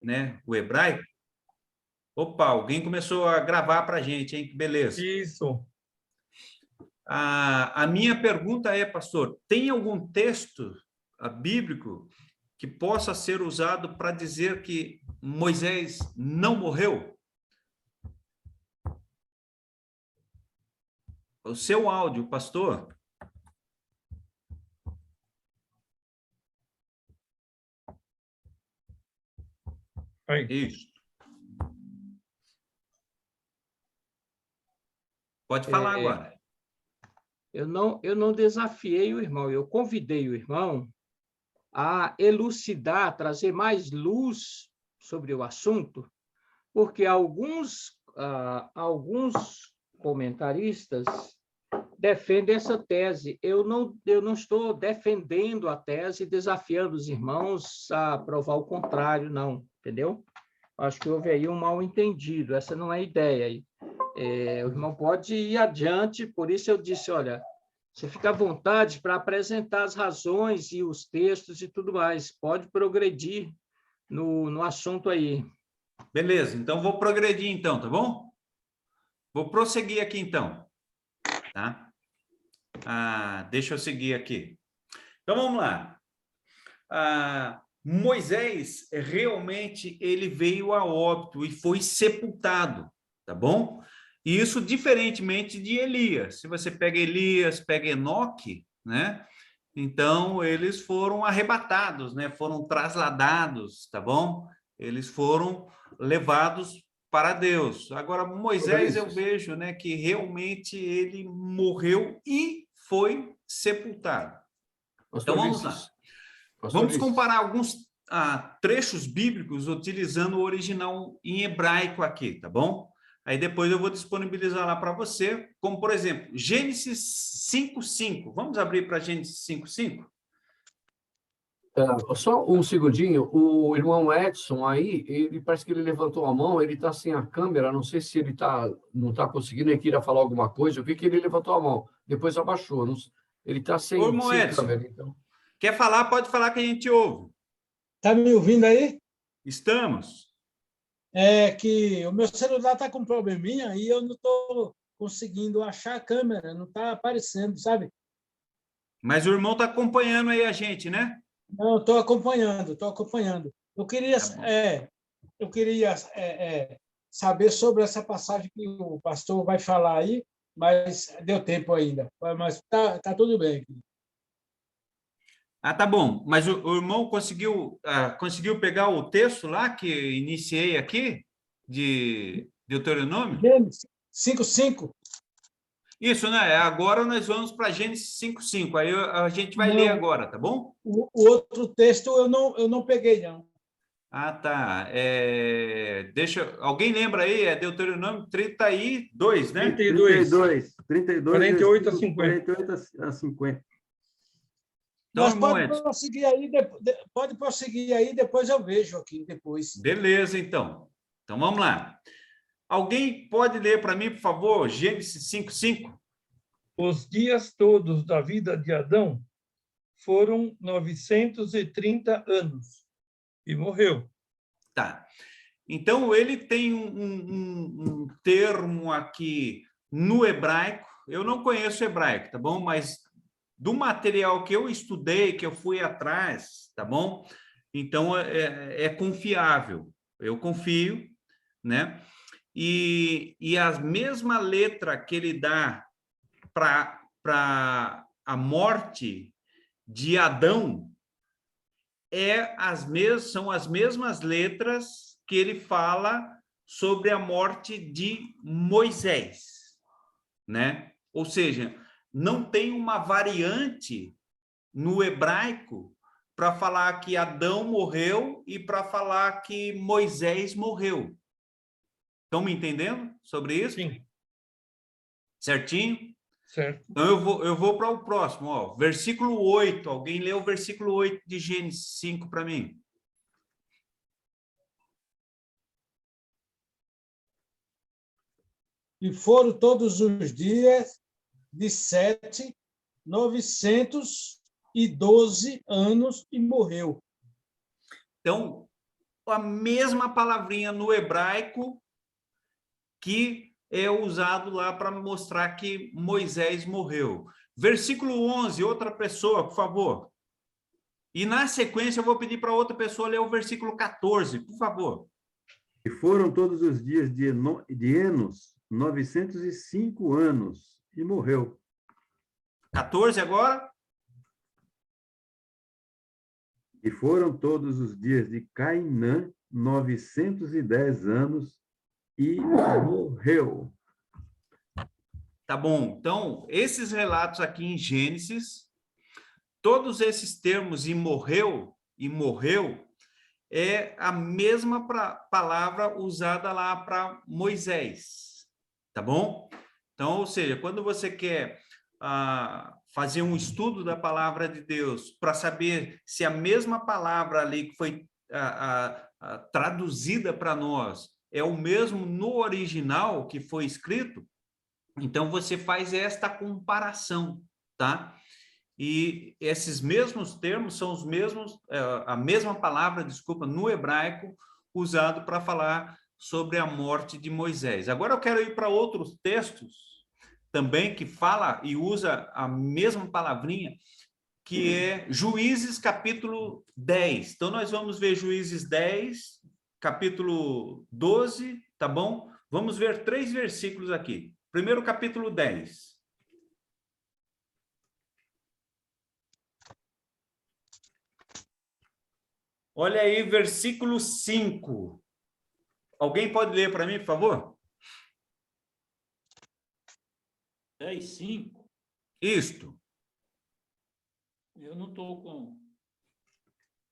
né? O hebraico. Opa, alguém começou a gravar para a gente, hein? Que beleza. Isso. A minha pergunta é, pastor, tem algum texto bíblico que possa ser usado para dizer que Moisés não morreu? O seu áudio, pastor. Aí. Isso. Pode falar agora. Eu não desafiei o irmão, eu convidei o irmão a elucidar, trazer mais luz sobre o assunto, porque alguns comentaristas defendem essa tese. Eu não estou defendendo a tese, desafiando os irmãos a provar o contrário, não, entendeu? Acho que houve aí um mal-entendido, essa não é a ideia. O irmão pode ir adiante, por isso eu disse, olha, você fica à vontade para apresentar as razões e os textos e tudo mais, pode progredir no assunto aí. Beleza, então vou progredir então, tá bom? Vou prosseguir aqui então, tá? Deixa eu seguir aqui. Então vamos lá. Moisés realmente ele veio a óbito e foi sepultado, tá bom? E isso diferentemente de Elias. Se você pega Elias, pega Enoque, né? Então eles foram arrebatados, né? Foram trasladados, tá bom? Eles foram levados para Deus. Agora Moisés eu vejo, né, que realmente ele morreu e foi sepultado. Então vamos lá. Vamos comparar alguns trechos bíblicos utilizando o original em hebraico aqui, tá bom? Aí depois eu vou disponibilizar lá para você, como por exemplo, Gênesis 5:5. Vamos abrir para Gênesis 5:5? Só um segundinho, o irmão Edson aí, ele parece que ele levantou a mão, ele está sem a câmera, não sei se ele não está conseguindo, ele queria falar alguma coisa, eu vi que ele levantou a mão, depois abaixou, ele está sem câmera. Então. Quer falar, pode falar que a gente ouve. Está me ouvindo aí? Estamos. É que o meu celular está com um probleminha e eu não estou conseguindo achar a câmera, não está aparecendo, sabe? Mas o irmão está acompanhando aí a gente, né? Não, estou acompanhando, estou acompanhando. Eu queria, saber sobre essa passagem que o pastor vai falar aí, mas deu tempo ainda. Mas tá tudo bem. Tá bom. Mas o irmão conseguiu pegar o texto lá que iniciei aqui, de Deuteronômio? Gênesis 5:5. Isso, né? Agora nós vamos para Gênesis 5:5. Aí a gente vai ler agora, tá bom? O outro texto eu não peguei, não. Tá. Alguém lembra aí? É Deuteronômio 32, né? 32. 48 a 50. 48 a 50. Então, Mas pode prosseguir aí, depois eu vejo aqui, depois. Beleza, então. Então, vamos lá. Alguém pode ler para mim, por favor, Gênesis 5:5? Os dias todos da vida de Adão foram 930 anos e morreu. Tá. Então, ele tem um termo aqui no hebraico. Eu não conheço hebraico, tá bom? Mas do material que eu estudei, que eu fui atrás, tá bom? Então, é confiável. Eu confio, né? E a mesma letra que ele dá para a morte de Adão são as mesmas letras que ele fala sobre a morte de Moisés, né? Ou seja, não tem uma variante no hebraico para falar que Adão morreu e para falar que Moisés morreu. Estão me entendendo sobre isso? Sim. Certinho? Certo. Então, eu vou para o próximo. Ó, versículo 8. Alguém lê o versículo 8 de Gênesis 5 para mim. E foram todos os dias de Sete, 912 anos e morreu. Então, a mesma palavrinha no hebraico que é usado lá para mostrar que Moisés morreu. Versículo 11, outra pessoa, por favor. E na sequência eu vou pedir para outra pessoa ler o versículo 14, por favor. E foram todos os dias de Enos 905 anos, e morreu. 14 agora? E foram todos os dias de Cainã 910 anos, e morreu. Tá bom. Então, esses relatos aqui em Gênesis, todos esses termos e morreu, é a mesma palavra usada lá para Moisés, tá bom? Então, ou seja, quando você quer fazer um estudo da palavra de Deus para saber se a mesma palavra ali que foi traduzida para nós é o mesmo no original que foi escrito, então você faz esta comparação, tá? E esses mesmos termos são os mesmos, a mesma palavra, desculpa, no hebraico, usado para falar sobre a morte de Moisés. Agora eu quero ir para outros textos também que fala e usa a mesma palavrinha, que é Juízes capítulo 10. Então nós vamos ver Juízes 10, capítulo 12, tá bom? Vamos ver 3 versículos aqui. Primeiro capítulo 10. Olha aí, versículo 5. Alguém pode ler para mim, por favor? 10:5. Isto. Eu não estou com...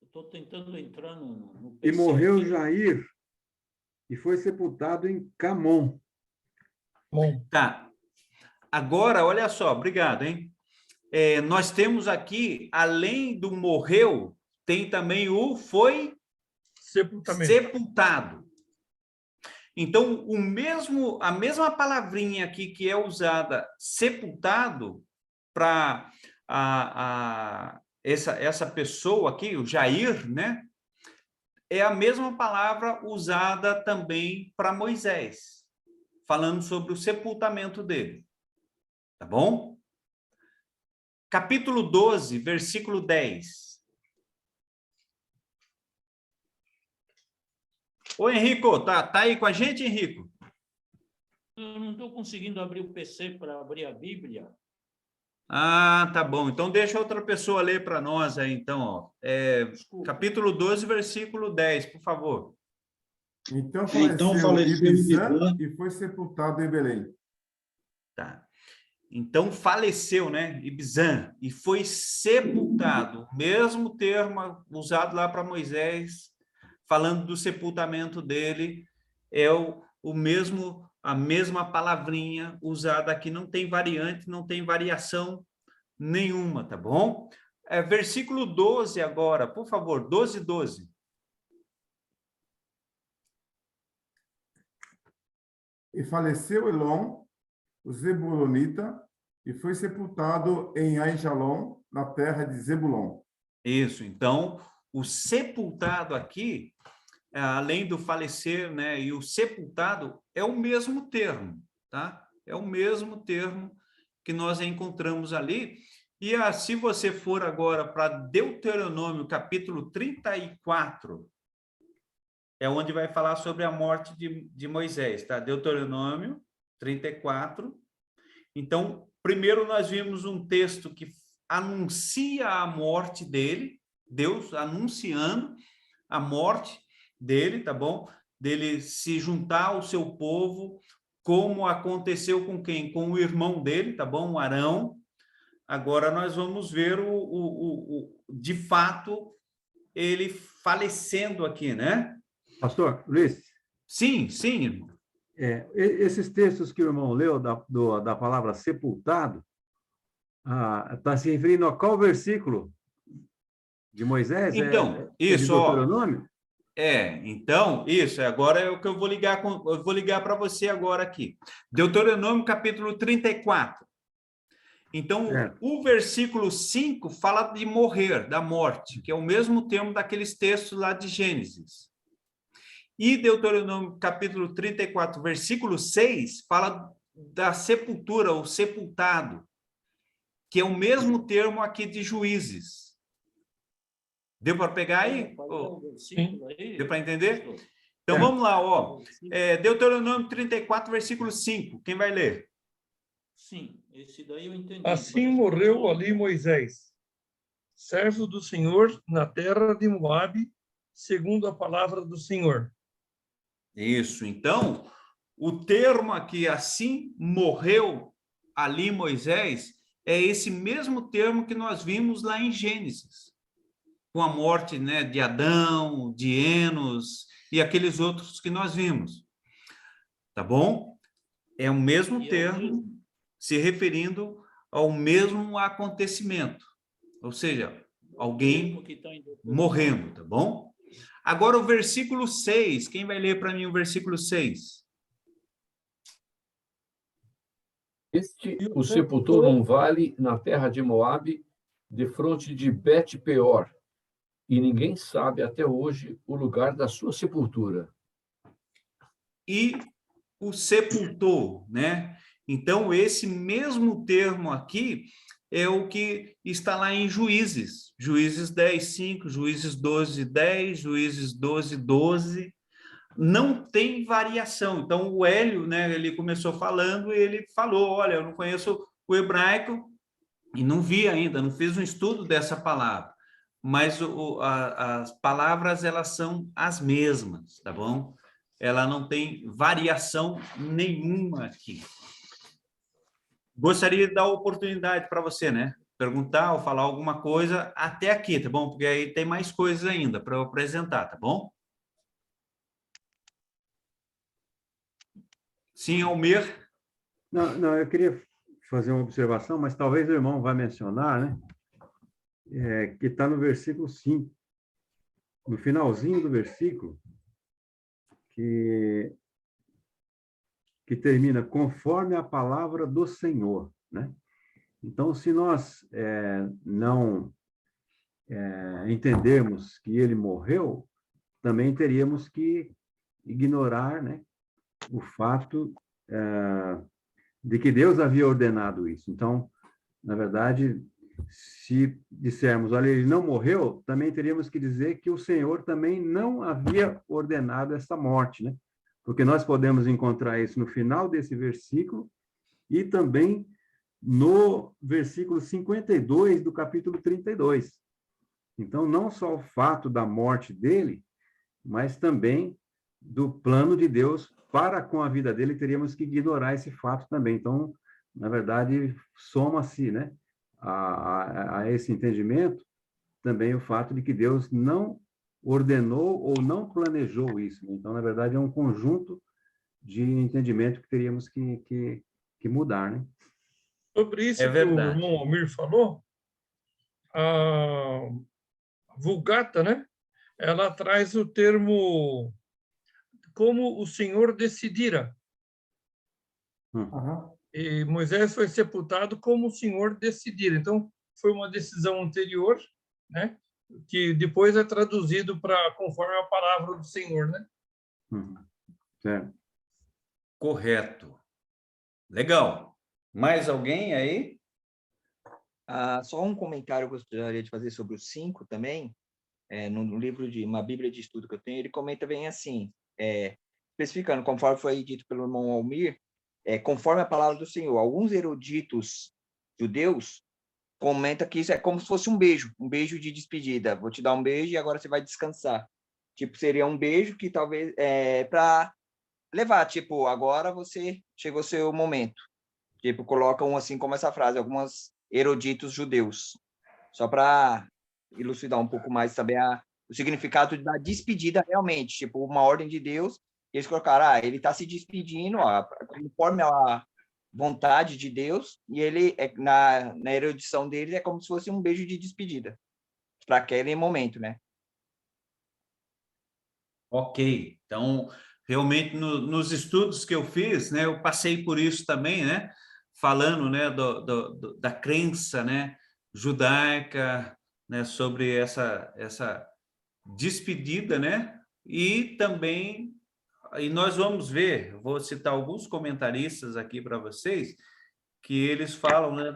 Estou tentando entrar no E PC morreu aqui. Jair, e foi sepultado em Camon. Bom, Tá. Agora, olha só, obrigado, hein? Nós temos aqui, além do morreu, tem também o foi sepultado. Então, a mesma palavrinha aqui que é usada, sepultado, para essa pessoa aqui, o Jair, né? É a mesma palavra usada também para Moisés, falando sobre o sepultamento dele. Tá bom? Capítulo 12, versículo 10. Ô, Henrico, tá aí com a gente, Henrico? Eu não estou conseguindo abrir o PC para abrir a Bíblia. Ah, tá bom. Então deixa outra pessoa ler para nós aí, então, ó. Capítulo 12, versículo 10, por favor. Então faleceu Ibizã e foi sepultado em Belém. Tá. Então faleceu, né? Ibizã, e foi sepultado. O mesmo termo usado lá para Moisés, falando do sepultamento dele, é o mesmo, a mesma palavrinha usada aqui, não tem variante, não tem variação nenhuma, tá bom? Versículo 12 agora, por favor, 12. E faleceu Elon, o Zebulonita, e foi sepultado em Aijalon, na terra de Zebulon. Isso, então, o sepultado aqui, além do falecer, né, e o sepultado, é o mesmo termo, tá? É o mesmo termo que nós encontramos ali. E se você for agora para Deuteronômio, capítulo 34, é onde vai falar sobre a morte de Moisés, tá? Deuteronômio 34. Então, primeiro nós vimos um texto que anuncia a morte dele, Deus anunciando a morte dele, tá bom? Dele se juntar ao seu povo, como aconteceu com quem? Com o irmão dele, tá bom? O Arão. Agora nós vamos ver de fato ele falecendo aqui, né? Pastor Luiz? Sim, irmão. Esses textos que o irmão leu da palavra sepultado, está se referindo a qual versículo de Moisés? Então, de Deuteronômio? Então, isso, agora é o que eu vou ligar para você agora aqui. Deuteronômio, capítulo 34. Então, o versículo 5 fala de morrer, da morte, que é o mesmo termo daqueles textos lá de Gênesis. E Deuteronômio, capítulo 34, versículo 6, fala da sepultura, ou sepultado, que é o mesmo termo aqui de Juízes. Deu para pegar aí? Deu para entender? Então, vamos lá, ó. Deuteronômio 34, versículo 5. Quem vai ler? Sim, esse daí eu entendi. Assim morreu ali Moisés, servo do Senhor, na terra de Moabe, segundo a palavra do Senhor. Isso. Então, o termo aqui, assim morreu ali Moisés, é esse mesmo termo que nós vimos lá em Gênesis, com a morte, né, de Adão, de Enos e aqueles outros que nós vimos. Tá bom? É o mesmo termo se referindo ao mesmo acontecimento, ou seja, alguém morrendo, tá bom? Agora o versículo 6, quem vai ler para mim o versículo 6? Este o sepultou num vale na terra de Moabe, defronte de Bet-peor, e ninguém sabe até hoje o lugar da sua sepultura. E o sepultou, né? Então, esse mesmo termo aqui é o que está lá em Juízes. Juízes 10, 5, Juízes 12, 10, Juízes 12, 12. Não tem variação. Então, o Hélio, né, ele começou falando e ele falou, olha, eu não conheço o hebraico e não vi ainda, não fiz um estudo dessa palavra. Mas as palavras, elas são as mesmas, tá bom? Ela não tem variação nenhuma aqui. Gostaria de dar oportunidade para você, né? Perguntar ou falar alguma coisa até aqui, tá bom? Porque aí tem mais coisas ainda para eu apresentar, tá bom? Sim, Almir? Não, eu queria fazer uma observação, mas talvez o irmão vai mencionar, né? Que está no versículo 5. No finalzinho do versículo, que termina conforme a palavra do Senhor, né? Então, se nós não entendermos que ele morreu, também teríamos que ignorar, né, o fato de que Deus havia ordenado isso. Então, na verdade, se dissermos, olha, ele não morreu, também teríamos que dizer que o Senhor também não havia ordenado essa morte, né? Porque nós podemos encontrar isso no final desse versículo e também no versículo 52 do capítulo 32. Então, não só o fato da morte dele, mas também do plano de Deus para com a vida dele, teríamos que ignorar esse fato também. Então, na verdade, soma-se, né, a esse entendimento também o fato de que Deus não ordenou ou não planejou isso. Então, na verdade, é um conjunto de entendimento que teríamos que mudar, né? Sobre isso É que o verdade. irmão Almir falou, a Vulgata, né? Ela traz o termo como o Senhor decidira. Aham. E Moisés foi sepultado como o Senhor decidira. Então, foi uma decisão anterior, né? Que depois é traduzido para conforme a palavra do Senhor, né? Certo. Correto. Legal. Mais alguém aí? Só um comentário que eu gostaria de fazer sobre o 5 também. No livro de uma Bíblia de estudo que eu tenho, ele comenta bem assim, especificando, conforme foi dito pelo irmão Almir, conforme a palavra do Senhor. Alguns eruditos judeus comentam que isso é como se fosse um beijo de despedida. Vou te dar um beijo e agora você vai descansar. Tipo, seria um beijo que talvez para levar, tipo, agora chegou o seu momento. Tipo, colocam assim como essa frase, alguns eruditos judeus. Só para elucidar um pouco mais também o significado da despedida realmente, tipo, uma ordem de Deus, eles colocaram, ele está se despedindo, conforme a vontade de Deus, e ele, na erudição dele, é como se fosse um beijo de despedida, para aquele momento, né? Ok. Então, realmente, nos estudos que eu fiz, né, eu passei por isso também, né, falando, né, da crença, né, judaica, né, sobre essa despedida, né, e também, e nós vamos ver, vou citar alguns comentaristas aqui para vocês, que eles falam, né,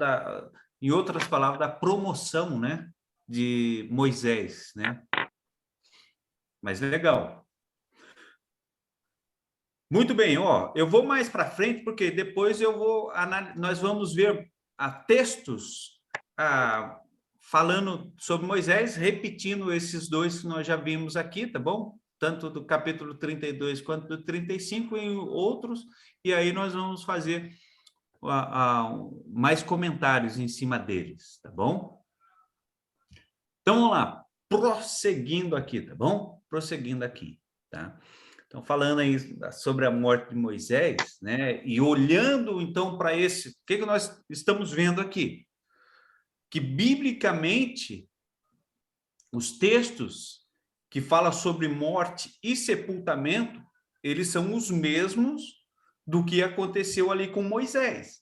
em outras palavras, da promoção, né, de Moisés, né? Mas legal. Muito bem, ó, eu vou mais para frente, porque depois nós vamos ver textos falando sobre Moisés, repetindo esses dois que nós já vimos aqui, tá bom? Tanto do capítulo 32 quanto do 35 e outros, e aí nós vamos fazer mais comentários em cima deles, tá bom? Então, vamos lá, prosseguindo aqui, tá bom? Prosseguindo aqui, tá? Então, falando aí sobre a morte de Moisés, né? E olhando, então, para o que nós estamos vendo aqui? Que, biblicamente, os textos que falam sobre morte e sepultamento, eles são os mesmos do que aconteceu ali com Moisés.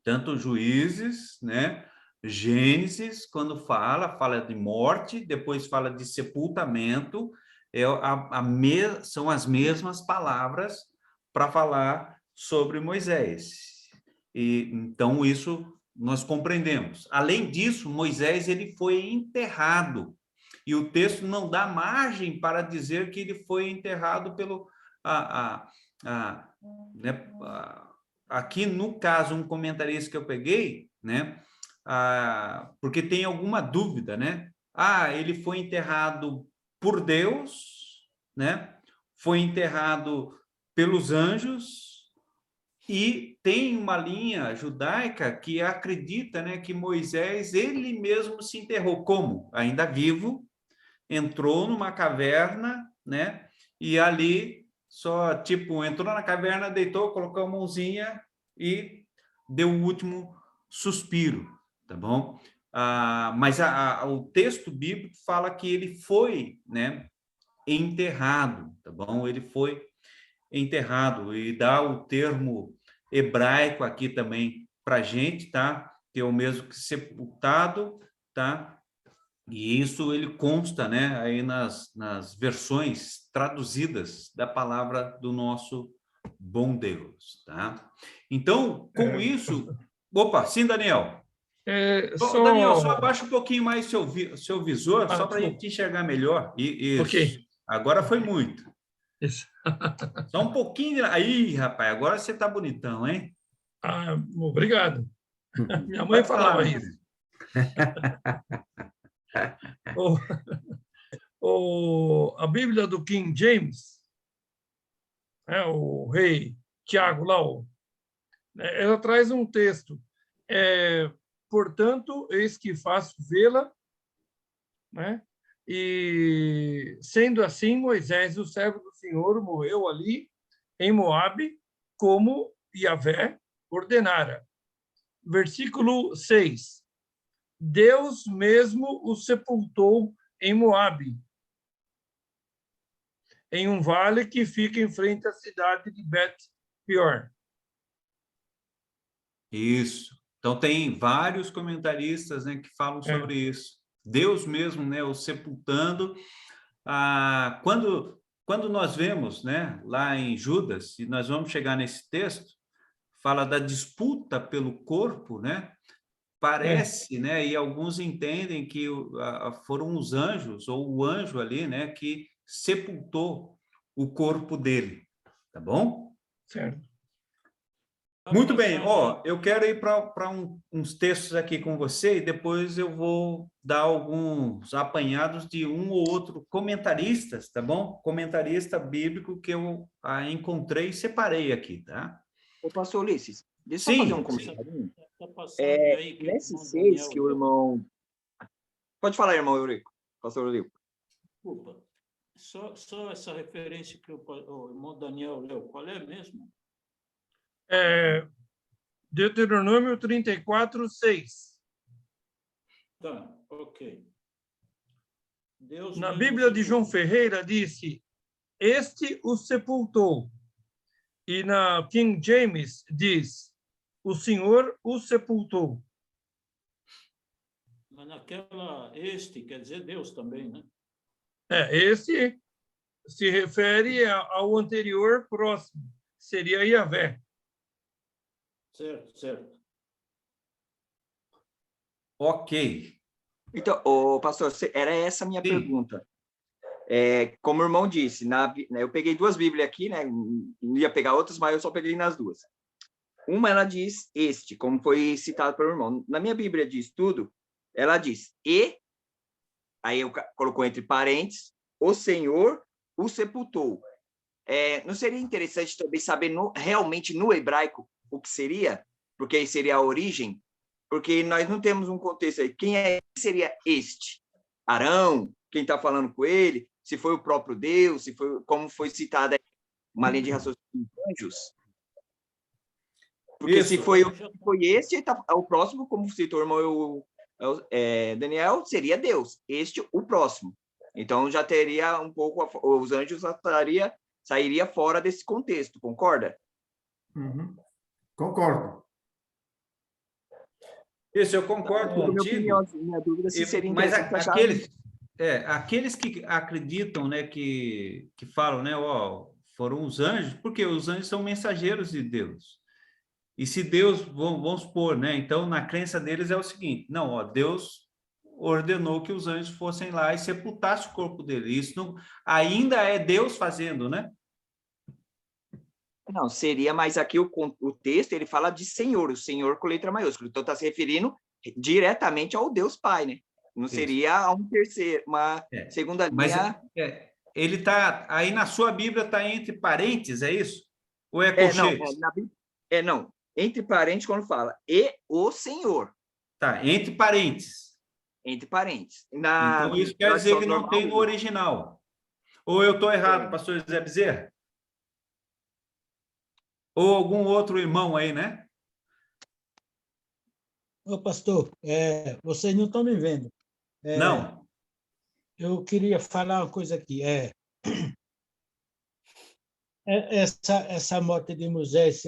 Tanto Juízes, né? Gênesis, quando fala de morte, depois fala de sepultamento, são as mesmas palavras para falar sobre Moisés. E então isso nós compreendemos. Além disso, Moisés ele foi enterrado, e o texto não dá margem para dizer que ele foi enterrado pelo aqui no caso um comentarista que eu peguei, né? Porque tem alguma dúvida, né? Ele foi enterrado por Deus, né? Foi enterrado pelos anjos, e tem uma linha judaica que acredita, né, que Moisés, ele mesmo se enterrou. Como? Ainda vivo, entrou numa caverna, né? E ali só, tipo, entrou na caverna, deitou, colocou a mãozinha e deu o último suspiro, tá bom? Mas o texto bíblico fala que ele foi, né, enterrado, tá bom? Ele foi enterrado, e dá o termo hebraico aqui também para a gente, tá? Que é o mesmo que sepultado, tá? E isso ele consta, né, aí nas versões traduzidas da palavra do nosso bom Deus, tá? Então, com isso... Opa, sim, Daniel. Daniel, só abaixa um pouquinho mais seu visor, só para a gente enxergar melhor. Isso. Ok. Agora foi muito. Isso. Só um pouquinho... Aí, rapaz, agora você está bonitão, hein? Obrigado. Minha mãe falava isso. A Bíblia do King James, o rei Tiago lá, ela traz um texto. Portanto, eis que faço vê-la, né? E, sendo assim, Moisés, o servo do Senhor, morreu ali, em Moabe, como Yahvé ordenara. Versículo 6. Deus mesmo o sepultou em Moabe, em um vale que fica em frente à cidade de Bet-peor. Isso. Então, tem vários comentaristas, né, que falam sobre isso. Deus mesmo, né, o sepultando. Quando nós vemos, né, lá em Judas, e nós vamos chegar nesse texto, fala da disputa pelo corpo, né? Parece, né, e alguns entendem que foram os anjos, ou o anjo ali, né, que sepultou o corpo dele, tá bom? Certo. Muito bem, eu quero ir para uns textos aqui com você, e depois eu vou dar alguns apanhados de um ou outro comentaristas, tá bom? Comentarista bíblico que eu encontrei e separei aqui, tá? Ô, pastor Ulisses, deixa eu fazer um comentário. Nesse 6 que o irmão... Pode falar, irmão Eurico. Pastor Eurico. Desculpa. Só essa referência que o irmão Daniel leu, qual é mesmo? Deuteronômio 34, 6. Tá, ok. Deus Na mesmo Bíblia de João sepultou. Ferreira disse, este o sepultou. E na King James diz, o Senhor o sepultou. Mas naquela, quer dizer Deus também, né? Este se refere ao anterior próximo, seria Yahvé. Certo, certo. Ok. Então, pastor, era essa a minha Sim. pergunta. Como o irmão disse, eu peguei 2 Bíblias aqui, né? Não ia pegar outras, mas eu só peguei nas 2. Uma, ela diz este, como foi citado pelo irmão. Na minha Bíblia de estudo, ela diz aí eu colocou entre parênteses, o Senhor o sepultou. Não seria interessante também saber realmente no hebraico o que seria? Porque aí seria a origem? Porque nós não temos um contexto aí. Quem seria este? Arão? Quem está falando com ele? Se foi o próprio Deus? Se foi, como foi citada uma linha de raciocínio dos anjos? Porque se foi este, o próximo, como citou o irmão Daniel, seria Deus. Este, o próximo. Então, já teria um pouco... Os anjos sairia fora desse contexto, concorda? Uhum. Concordo. Isso, eu concordo contigo. Minha dúvida se seria Mas interessante aqueles que acreditam, né, que falam, né, foram os anjos, porque os anjos são mensageiros de Deus. E se Deus, vamos supor, né, então na crença deles é o seguinte, não, Deus ordenou que os anjos fossem lá e sepultassem o corpo dele. Isso não, ainda é Deus fazendo, né? Não, seria, mas aqui o texto, ele fala de Senhor, o Senhor com letra maiúscula. Então, está se referindo diretamente ao Deus Pai, né? Não seria a uma segunda linha... Mas ele está... Aí na sua Bíblia está entre parênteses, é isso? Ou é colchetes? Não, entre parênteses quando fala e o Senhor. Tá, entre parênteses. Entre parênteses. Então, isso quer dizer que não tem no original. Ou eu estou errado, pastor José Bezerra? Ou algum outro irmão aí, né? Ô, pastor, vocês não estão me vendo. Não. Eu queria falar uma coisa aqui. Essa morte de Moisés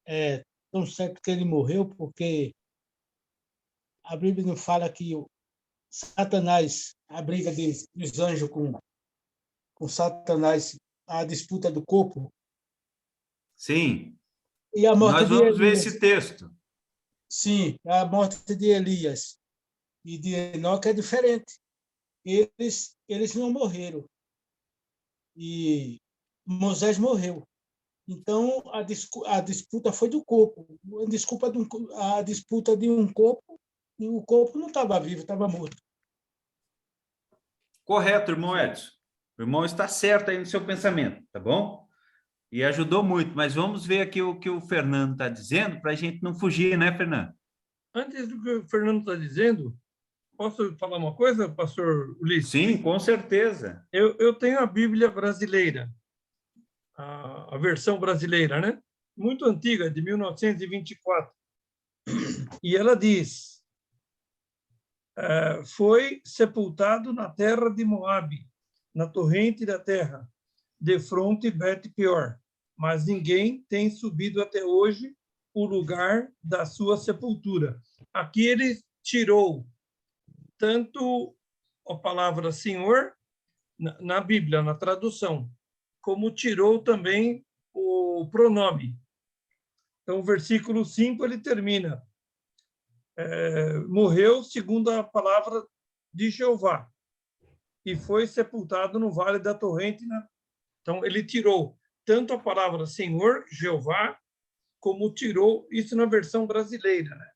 é tão certo que ele morreu, porque a Bíblia não fala que o Satanás, a briga dos anjos com Satanás, a disputa do corpo. Sim. E a morte Nós vamos ver esse texto. Sim, a morte de Elias e de Enoque é diferente. Eles não morreram. E Moisés morreu. Então, a disputa foi do corpo. A disputa de um corpo, e o corpo não estava vivo, estava morto. Correto, irmão Edson. O irmão está certo aí no seu pensamento, tá bom? E ajudou muito, mas vamos ver aqui o que o Fernando está dizendo para a gente não fugir, né, Fernando? Antes do que o Fernando está dizendo, posso falar uma coisa, pastor Ulisses? Sim, com certeza. Eu tenho a Bíblia brasileira, a versão brasileira, né? Muito antiga, de 1924. E ela diz, foi sepultado na terra de Moabe, na torrente da terra, defronte Bet-peor, mas ninguém tem subido até hoje o lugar da sua sepultura. Aqui ele tirou tanto a palavra Senhor na Bíblia, na tradução, como tirou também o pronome. Então, o versículo 5, ele termina, morreu segundo a palavra de Jeová e foi sepultado no vale da torrente. Então, ele tirou tanto a palavra Senhor, Jeová, como tirou isso na versão brasileira, né?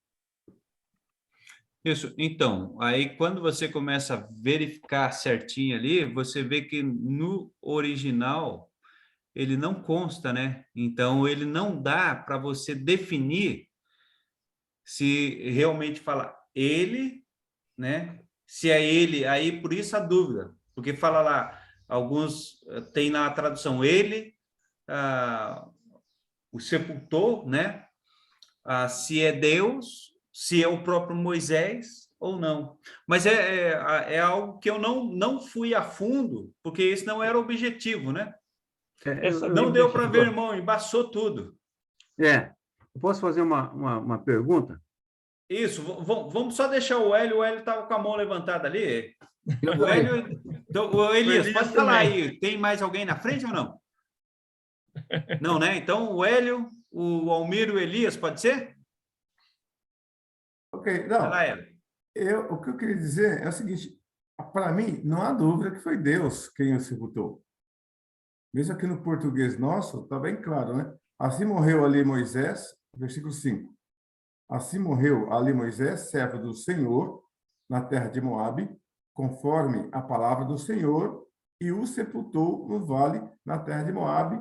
Isso. Então, aí quando você começa a verificar certinho ali, você vê que no original ele não consta, né? Então, ele não dá para você definir se realmente fala ele, né? Se é ele, aí por isso a dúvida, porque fala lá, alguns tem na tradução ele, o sepultou, né? Se é Deus, se é o próprio Moisés ou não. Mas é algo que eu não fui a fundo, porque esse não era o objetivo, né? Não deu para ver, irmão, embaçou tudo. Eu posso fazer uma pergunta? Isso, vamos só deixar o Hélio estava com a mão levantada ali. O Hélio, então, o Elias, Elias pode falar também. aí. Tem mais alguém na frente ou não? Não, né? Então, o Hélio, o Almir e o Elias, pode ser? Ok, Vai não. lá, Hélio. O que eu queria dizer é o seguinte: para mim, não há dúvida que foi Deus quem o sepultou. Mesmo aqui no português nosso, está bem claro, né? Assim morreu ali Moisés, versículo 5. Assim morreu ali Moisés, servo do Senhor, na terra de Moabe, conforme a palavra do Senhor, e o sepultou no vale, na terra de Moabe,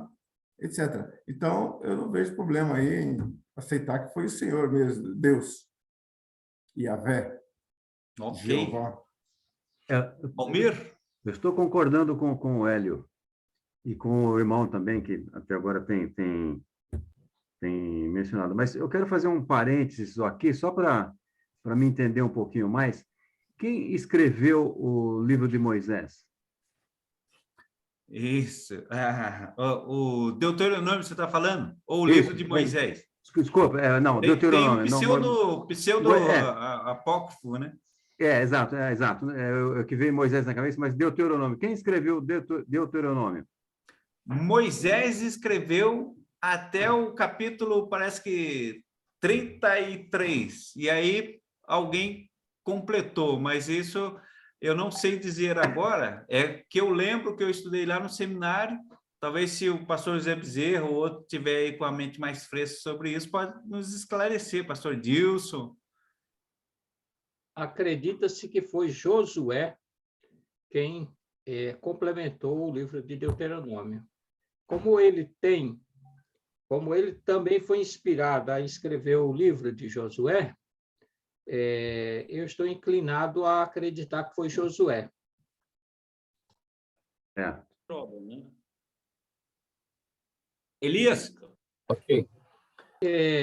etc. Então, eu não vejo problema aí em aceitar que foi o Senhor mesmo, Deus, Yahvé, Ok. Jeová. Almir? Eu estou concordando com o Hélio e com o irmão também, que até agora tem mencionado. Mas eu quero fazer um parênteses aqui, só para me entender um pouquinho mais. Quem escreveu o livro de Moisés? Isso. O Deuteronômio você está falando? Ou o livro de Moisés? Desculpa, não, Tem um Deuteronômio. pseudo É. apócrifo, né? Exato. Eu que veio Moisés na cabeça, mas Deuteronômio. Quem escreveu Deuteronômio? Moisés escreveu até o capítulo, parece que 33. E aí alguém completou, mas isso eu não sei dizer agora. É que eu lembro que eu estudei lá no seminário. Talvez se o pastor José Bezerra ou outro tiver aí com a mente mais fresca sobre isso, pode nos esclarecer, pastor Dilson. Acredita-se que foi Josué quem complementou o livro de Deuteronômio. Como ele também foi inspirado a escrever o livro de Josué, eu estou inclinado a acreditar que foi Josué. Prova, né? Elias? Ok.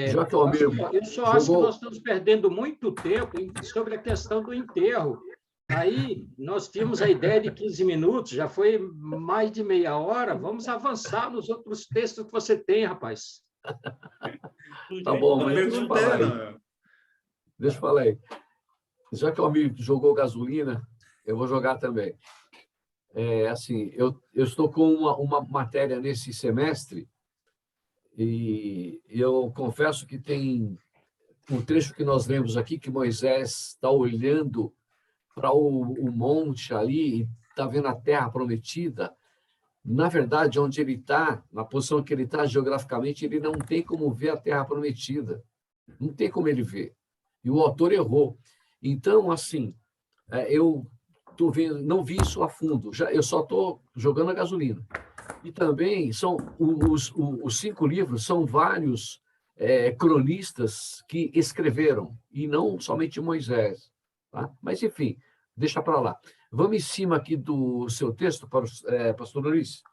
Já que o Almir Eu só acho que jogou... nós estamos perdendo muito tempo sobre a questão do enterro. Aí nós tínhamos a ideia de 15 minutos, já foi mais de meia hora. Vamos avançar nos outros textos que você tem, rapaz. Tá bom, Estou mas deixa eu falar aí. perguntando. Deixa eu falar aí. Já que o Almir jogou gasolina, eu vou jogar também. Assim, eu estou com uma matéria nesse semestre e eu confesso que tem um trecho que nós lemos aqui, que Moisés está olhando para o monte ali e está vendo a terra prometida. Na verdade, onde ele está, na posição que ele está geograficamente, ele não tem como ver a terra prometida. Não tem como ele ver. E o autor errou. Então, assim, eu tô vendo, não vi isso a fundo. Eu só estou jogando a gasolina. E também são os 5 livros, são vários cronistas que escreveram, e não somente Moisés. Tá? Mas, enfim, deixa para lá. Vamos em cima aqui do seu texto, pastor Luiz.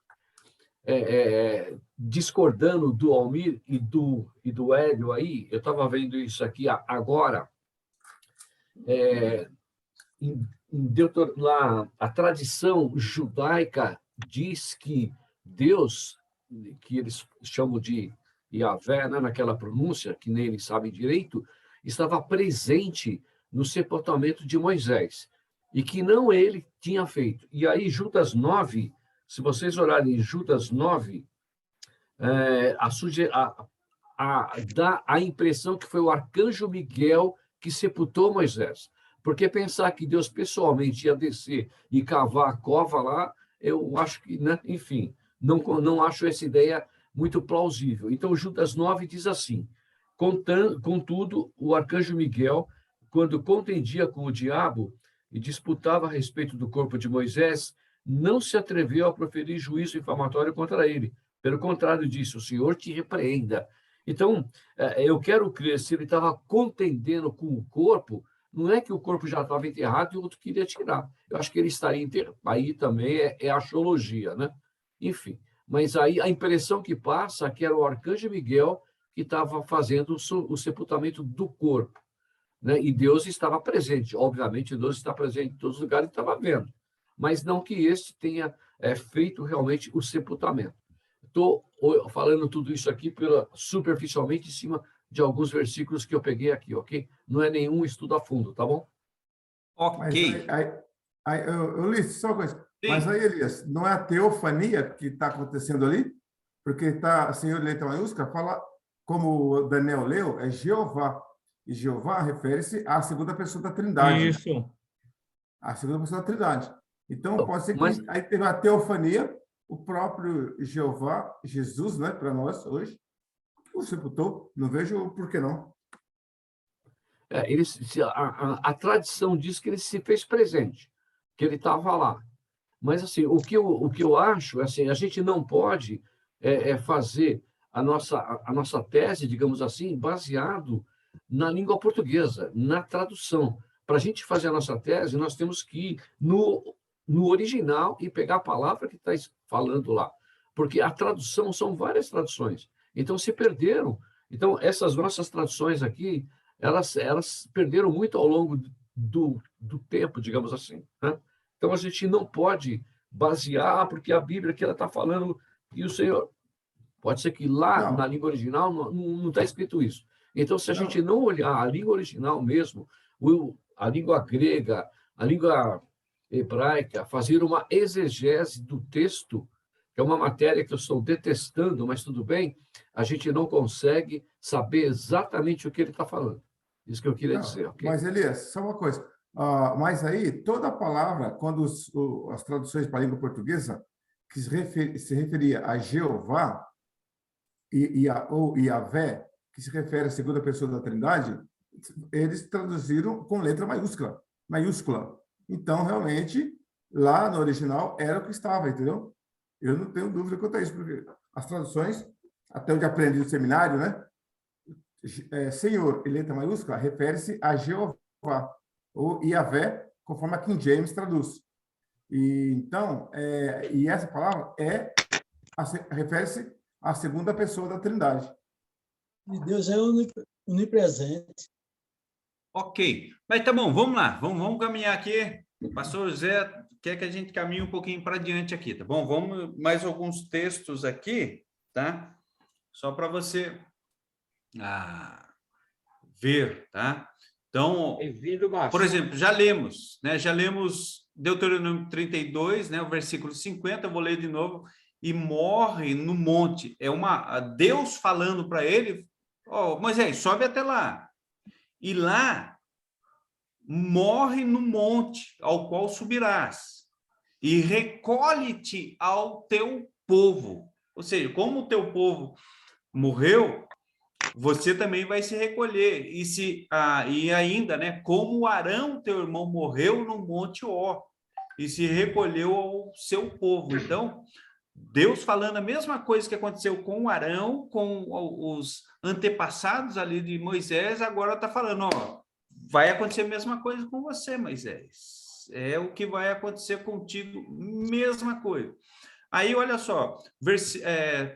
Discordando do Almir e do Hélio aí, eu estava vendo isso aqui agora. A tradição judaica diz que Deus, que eles chamam de Yahvé, né, naquela pronúncia, que nem eles sabem direito, estava presente no sepultamento de Moisés, e que não ele tinha feito. E aí, Judas 9, se vocês olharem em Judas 9, dá a impressão que foi o arcanjo Miguel que sepultou Moisés. Porque pensar que Deus pessoalmente ia descer e cavar a cova lá, eu acho que, né? Enfim, não acho essa ideia muito plausível. Então, Judas 9 diz assim: contudo, o arcanjo Miguel, quando contendia com o diabo e disputava a respeito do corpo de Moisés, não se atreveu a proferir juízo infamatório contra ele. Pelo contrário disso, o Senhor te repreenda. Então, eu quero crer, se ele estava contendendo com o corpo, não é que o corpo já estava enterrado e o outro queria tirar. Eu acho que ele estaria enterrado. Aí também é axiologia, né? Enfim, mas aí a impressão que passa é que era o arcanjo Miguel que estava fazendo o sepultamento do corpo, né? E Deus estava presente. Obviamente, Deus está presente em todos os lugares e estava vendo. Mas não que este tenha feito realmente o sepultamento. Estou falando tudo isso aqui superficialmente em cima de alguns versículos que eu peguei aqui, ok? Não é nenhum estudo a fundo, tá bom? Ok. Aí, eu li só uma coisa. Sim. Mas aí, Elias, não é a teofania que está acontecendo ali? Porque está, Senhor, letra maiúscula, fala, como o Daniel leu, é Jeová. E Jeová refere-se à segunda pessoa da Trindade. Isso. A segunda pessoa da Trindade. Então, pode ser que Mas aí teve a teofania, o próprio Jeová, Jesus, né, para nós hoje, o sepultou. Não vejo por que não. a tradição diz que ele se fez presente, que ele estava lá. Mas, assim, o que eu acho, assim, a gente não pode fazer a nossa tese, digamos assim, baseado na língua portuguesa, na tradução. Para a gente fazer a nossa tese, nós temos que ir no original e pegar a palavra que está falando lá. Porque a tradução são várias traduções. Então, se perderam. Então, essas nossas traduções aqui, elas perderam muito ao longo do tempo, digamos assim, né? Então, a gente não pode basear, porque a Bíblia que ela está falando, e o Senhor... Pode ser que lá, Não. na língua original, não está escrito isso. Então, se a Não. gente não olhar a língua original mesmo, a língua grega, a língua hebraica, fazer uma exegese do texto, que é uma matéria que eu estou detestando, mas tudo bem, a gente não consegue saber exatamente o que ele está falando. Isso que eu queria Não, dizer, ok? mas, Elias, só uma coisa. Mas aí, toda palavra, quando as traduções para a língua portuguesa, que se referia a Jeová ou Yahvé, que se refere à segunda pessoa da Trindade, eles traduziram com letra maiúscula. Então, realmente, lá no original, era o que estava, entendeu? Eu não tenho dúvida quanto a isso, porque as traduções, até onde aprendi no seminário, né? Senhor, em letra maiúscula, refere-se a Jeová, ou Yahvé, conforme a King James traduz. Então, e essa palavra refere-se à segunda pessoa da Trindade. E Deus é onipresente. Ok. Mas tá bom, vamos lá. Vamos caminhar aqui. O pastor José quer que a gente caminhe um pouquinho para diante aqui, tá bom? Vamos mais alguns textos aqui, tá? Só para você ver, tá? Então, por exemplo, já lemos, né? Já lemos Deuteronômio 32, né? O versículo 50, eu vou ler de novo. E morre no monte. É Deus falando para ele, Moisés, sobe até lá. E lá morre no monte ao qual subirás. E recolhe-te ao teu povo. Ou seja, como o teu povo morreu, você também vai se recolher. E ainda, né? Como Arão, teu irmão, morreu no Monte Ó e se recolheu ao seu povo. Então, Deus falando a mesma coisa que aconteceu com Arão, com os antepassados ali de Moisés, agora está falando, vai acontecer a mesma coisa com você, Moisés. É o que vai acontecer contigo, mesma coisa. Aí, olha só,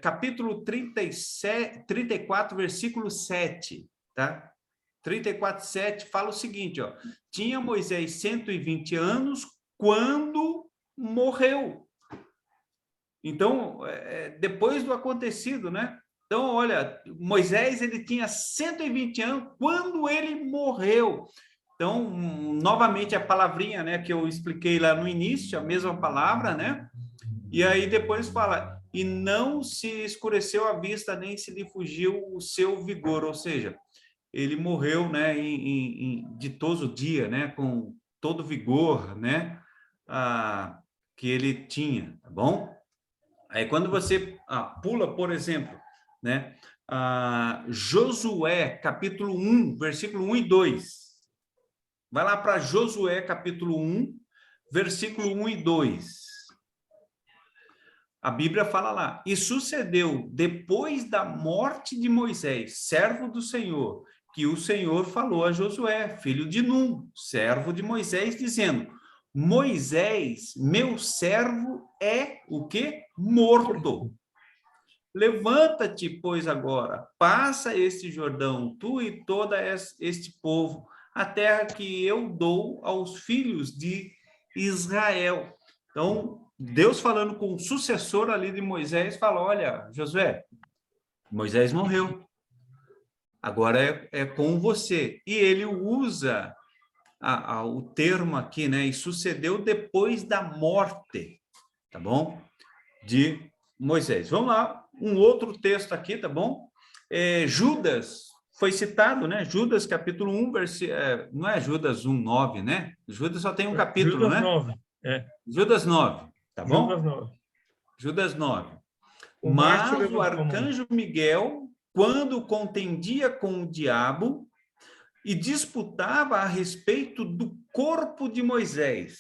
capítulo 34, versículo 7, tá? 34, 7 fala o seguinte, tinha Moisés 120 anos quando morreu. Então, depois do acontecido, né? Então, olha, Moisés, ele tinha 120 anos quando ele morreu. Então, novamente, a palavrinha, né, que eu expliquei lá no início, a mesma palavra, né? E aí depois fala, e não se escureceu a vista, nem se lhe fugiu o seu vigor, ou seja, ele morreu, né, em ditoso dia, né, com todo o vigor, né, que ele tinha, tá bom? Aí quando você pula, por exemplo, né, Josué, capítulo 1, versículo 1 e 2. Vai lá para Josué, capítulo 1, versículo 1 e 2. A Bíblia fala lá, e sucedeu depois da morte de Moisés, servo do Senhor, que o Senhor falou a Josué, filho de Num, servo de Moisés, dizendo, Moisés, meu servo, é o quê? Morto. Levanta-te, pois, agora, passa este Jordão, tu e todo este povo, a terra que eu dou aos filhos de Israel. Então, Deus falando com o sucessor ali de Moisés, fala, olha, Josué, Moisés morreu. Agora é com você. E ele usa o termo aqui, né? E sucedeu depois da morte, tá bom? De Moisés. Vamos lá, um outro texto aqui, tá bom? Judas foi citado, né? Judas, capítulo 1, não é Judas 1, 9, né? Judas só tem um capítulo, Judas né? 9. Judas 9, tá bom? Judas 9. Judas 9. O Márcio Mas o levantou a mão. arcanjo Miguel, quando contendia com o diabo e disputava a respeito do corpo de Moisés,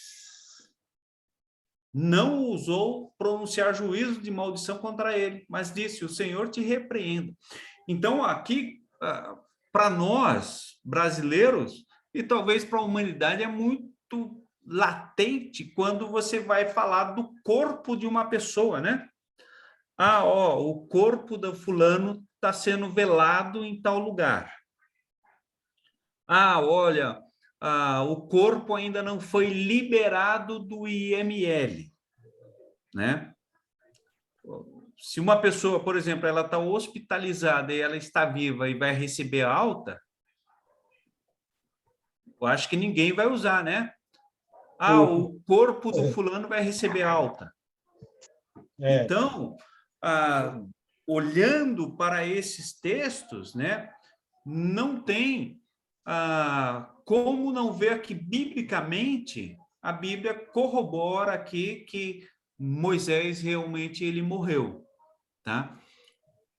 não ousou pronunciar juízo de maldição contra ele, mas disse: o Senhor te repreenda. Então, aqui, para nós, brasileiros, e talvez para a humanidade, é muito latente quando você vai falar do corpo de uma pessoa, né? O corpo do fulano está sendo velado em tal lugar. Olha, o corpo ainda não foi liberado do IML, né? Se uma pessoa, por exemplo, ela está hospitalizada e ela está viva e vai receber alta, eu acho que ninguém vai usar, né? O corpo do fulano vai receber alta. Então, olhando para esses textos, né, não tem como não ver que, biblicamente, a Bíblia corrobora aqui que Moisés realmente ele morreu, tá?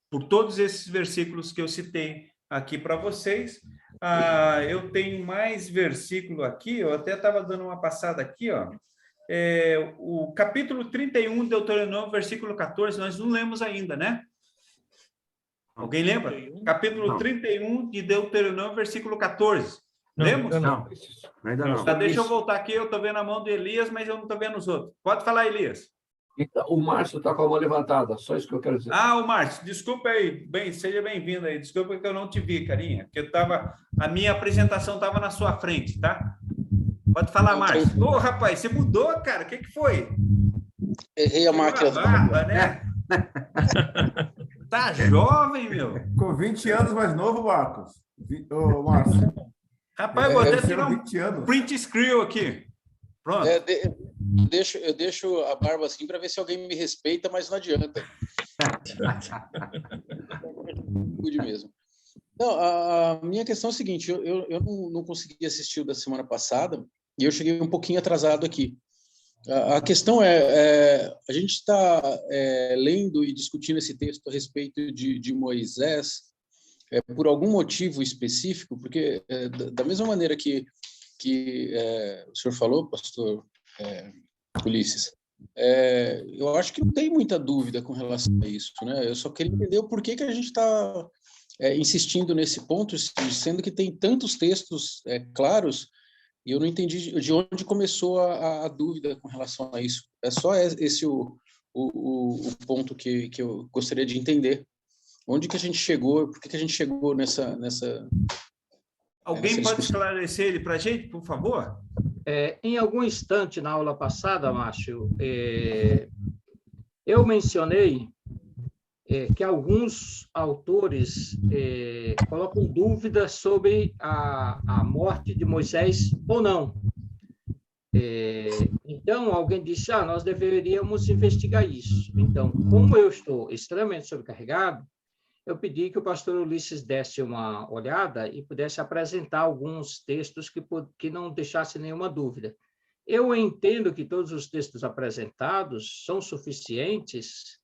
Por todos esses versículos que eu citei aqui para vocês, eu tenho mais versículo aqui, eu até estava dando uma passada aqui, ó. O capítulo 31 de Deuteronômio, versículo 14, nós não lemos ainda, né? Alguém lembra? Capítulo 31 de Deuteronômio, versículo 14. Lemos? Não, ainda não. Deixa eu voltar aqui, eu estou vendo a mão do Elias, mas eu não estou vendo os outros. Pode falar, Elias. Então, o Márcio está com a mão levantada, só isso que eu quero dizer. O Márcio, desculpa aí, seja bem-vindo aí, desculpa que eu não te vi, carinha, porque a minha apresentação estava na sua frente, tá? Pode falar, Márcio. Rapaz, você mudou, cara, o que foi? Errei a máquina. Barba, né? Tá jovem, meu. Com 20 anos mais novo, Marcos. Ô, Márcio. Rapaz, vou até tirar um 20 anos. print screen aqui. Pronto. Eu deixo a barba assim para ver se alguém me respeita, mas não adianta. Cuide mesmo. Não, a minha questão é a seguinte, eu não consegui assistir o da semana passada e eu cheguei um pouquinho atrasado aqui. A questão a gente está lendo e discutindo esse texto a respeito de Moisés por algum motivo específico, porque da mesma maneira que o senhor falou, pastor Ulisses, eu acho que não tem muita dúvida com relação a isso, né? Eu só queria entender o porquê que a gente está insistindo nesse ponto, sendo que tem tantos textos claros, e eu não entendi de onde começou a dúvida com relação a isso. É só esse o ponto que eu gostaria de entender. Onde que a gente chegou, por que a gente chegou nessa Alguém pode esclarecer ele para a gente, por favor? Em algum instante na aula passada, Márcio, eu mencionei que alguns autores colocam dúvidas sobre a morte de Moisés ou não. Então, alguém disse, nós deveríamos investigar isso. Então, como eu estou extremamente sobrecarregado, eu pedi que o pastor Ulisses desse uma olhada e pudesse apresentar alguns textos que não deixassem nenhuma dúvida. Eu entendo que todos os textos apresentados são suficientes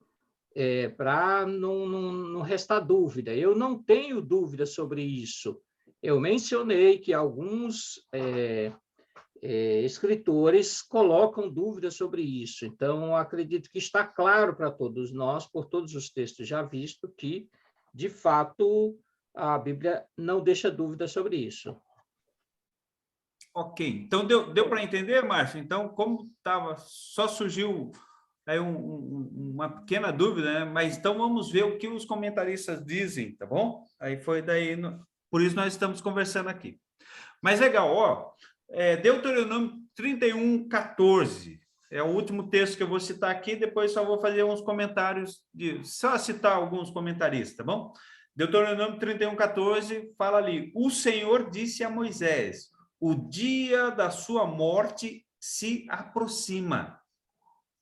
para não restar dúvida. Eu não tenho dúvida sobre isso. Eu mencionei que alguns escritores colocam dúvidas sobre isso. Então, acredito que está claro para todos nós, por todos os textos já vistos, que, de fato, a Bíblia não deixa dúvida sobre isso. Ok. Então, deu para entender, Márcio? Então, como só surgiu aí uma pequena dúvida, né? Mas então vamos ver o que os comentaristas dizem, tá bom? Aí foi daí, por isso nós estamos conversando aqui. Mas legal, Deuteronômio 31, 14. É o último texto que eu vou citar aqui, depois só vou fazer uns comentários, só citar alguns comentaristas, tá bom? Deuteronômio 31, 14 fala ali, o Senhor disse a Moisés, o dia da sua morte se aproxima.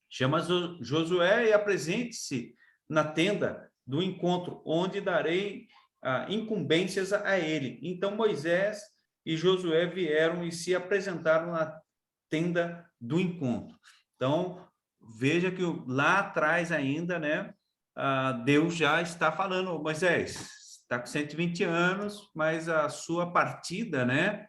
Chama Josué e apresente-se na tenda do encontro, onde darei incumbências a ele. Então Moisés e Josué vieram e se apresentaram na tenda do encontro. Então, veja que lá atrás ainda, né, Deus já está falando, Moisés, está com 120 anos, mas a sua partida, né,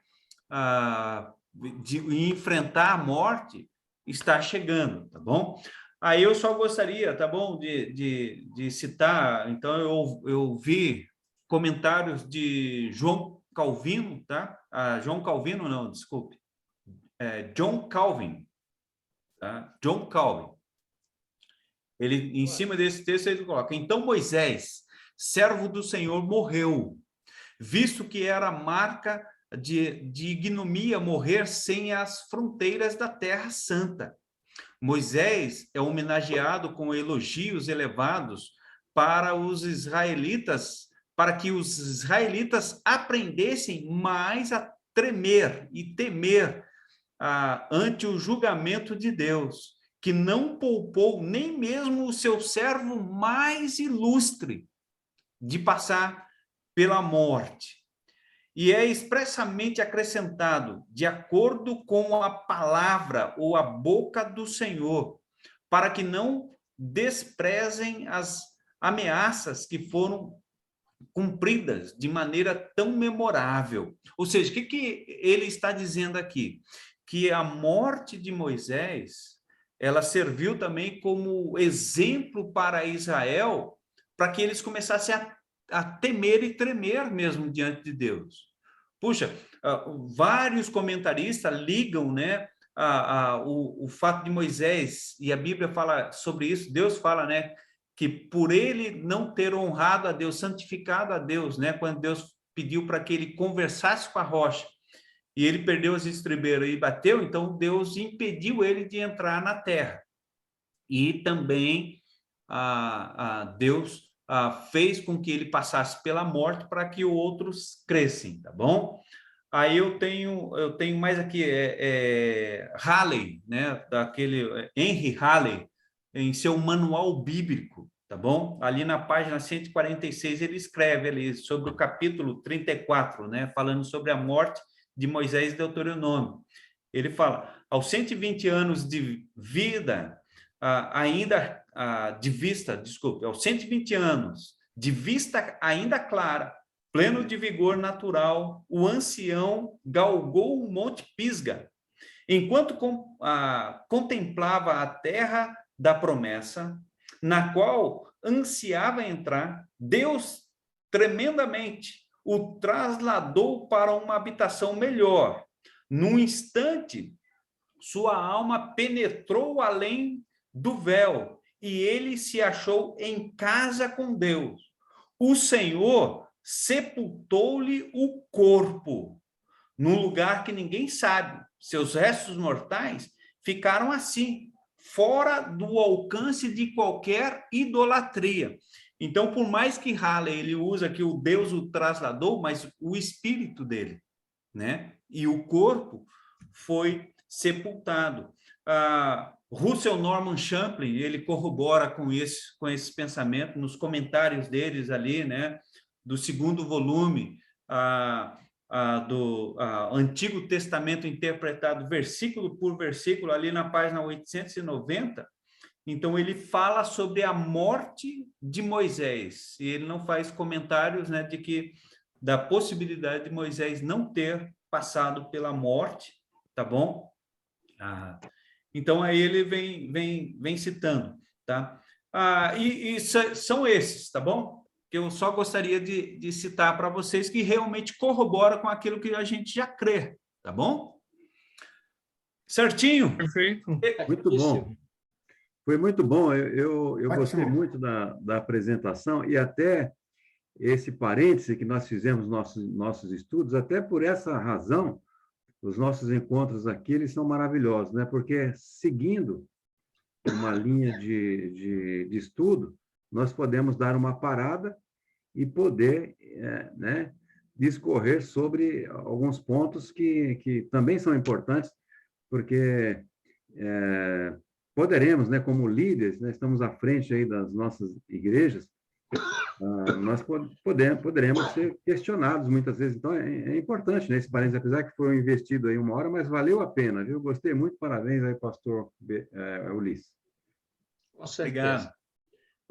de enfrentar a morte está chegando, tá bom? Aí eu só gostaria, tá bom, de citar, então eu vi comentários de João Calvino, tá? João Calvino, não, desculpe. John Calvin, tá? John Calvin. Ele, em cima desse texto, ele coloca: então Moisés, servo do Senhor, morreu, visto que era marca de ignomia morrer sem as fronteiras da Terra Santa. Moisés é homenageado com elogios elevados para os israelitas, para que os israelitas aprendessem mais a tremer e temer ante o julgamento de Deus, que não poupou nem mesmo o seu servo mais ilustre de passar pela morte. E é expressamente acrescentado, de acordo com a palavra ou a boca do Senhor, para que não desprezem as ameaças que foram cumpridas de maneira tão memorável. Ou seja, o que ele está dizendo aqui? Que a morte de Moisés, ela serviu também como exemplo para Israel, para que eles começassem a temer e tremer mesmo diante de Deus. Puxa, vários comentaristas ligam, né, o fato de Moisés, e a Bíblia fala sobre isso, Deus fala, né, que por ele não ter honrado a Deus, santificado a Deus, né, quando Deus pediu para que ele conversasse com a rocha, e ele perdeu as estribeiras e bateu, então Deus impediu ele de entrar na terra. E também Deus fez com que ele passasse pela morte para que outros crescem, tá bom? Aí eu tenho mais aqui, Halley, né, daquele Henry Halley, em seu manual bíblico, tá bom? Ali na página 146, ele escreve ali sobre o capítulo 34, né, falando sobre a morte de Moisés e Deuteronômio. Ele fala: aos 120 anos de vida, aos 120 anos, de vista ainda clara, pleno de vigor natural, o ancião galgou o Monte Pisga. Enquanto contemplava a terra da promessa, na qual ansiava entrar, Deus tremendamente o trasladou para uma habitação melhor. Num instante, sua alma penetrou além do véu e ele se achou em casa com Deus. O Senhor sepultou-lhe o corpo num lugar que ninguém sabe. Seus restos mortais ficaram assim, fora do alcance de qualquer idolatria. Então, por mais que Halley ele usa que o Deus o trasladou, mas o espírito dele, né? E o corpo foi sepultado. Russell Norman Champlin, ele corrobora com esse pensamento nos comentários deles ali, né? Do segundo volume do Antigo Testamento interpretado versículo por versículo, ali na página 890. Então, ele fala sobre a morte de Moisés, e ele não faz comentários, né, da possibilidade de Moisés não ter passado pela morte, tá bom? Então, aí ele vem citando, tá? São esses, tá bom? Que eu só gostaria de citar para vocês, que realmente corrobora com aquilo que a gente já crê, tá bom? Certinho? Perfeito. Muito bom. Foi muito bom. Eu gostei muito da apresentação, e até esse parêntese que nós fizemos nossos estudos, até por essa razão, os nossos encontros aqui, eles são maravilhosos, né? Porque seguindo uma linha de estudo, nós podemos dar uma parada e poder, né, discorrer sobre alguns pontos que também são importantes, porque poderemos, né, como líderes, né, estamos à frente aí das nossas igrejas, nós poderemos ser questionados muitas vezes. Então, é importante, né, esse parênteses, apesar que foi investido aí 1 hora, mas valeu a pena, viu? Gostei muito, parabéns aí, pastor Ulisses. Com certeza. Obrigado.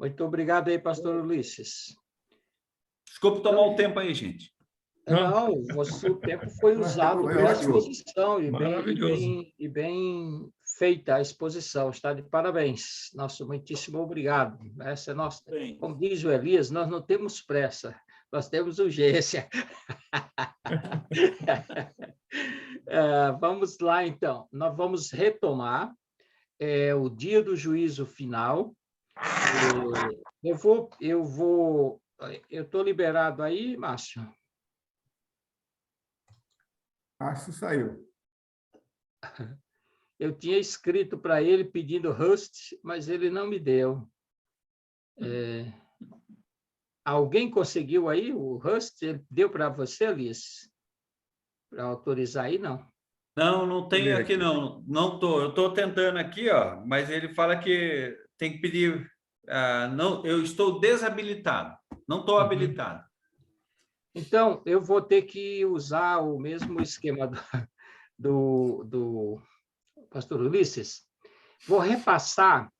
Muito obrigado aí, pastor Ulisses. Desculpe tomar o tempo aí, gente. Não, o tempo foi usado Foi pela ótimo. exposição Maravilhoso. e bem feita a exposição. Está de parabéns. Nosso muitíssimo obrigado. Essa é nossa, Bem, como diz o Elias, nós não temos pressa, nós temos urgência. Vamos lá, então. Nós vamos retomar o dia do juízo final. Eu estou liberado aí, Márcio? Acho que saiu. Eu tinha escrito para ele pedindo host, mas ele não me deu. Alguém conseguiu aí o host? Ele deu para você, Alice? Para autorizar aí, não? Não tem aqui, não. Não tô. Eu estou tentando aqui, ó, mas ele fala que tem que pedir. Não, eu estou desabilitado. Não estou habilitado. Então, eu vou ter que usar o mesmo esquema do pastor Ulisses. Vou repassar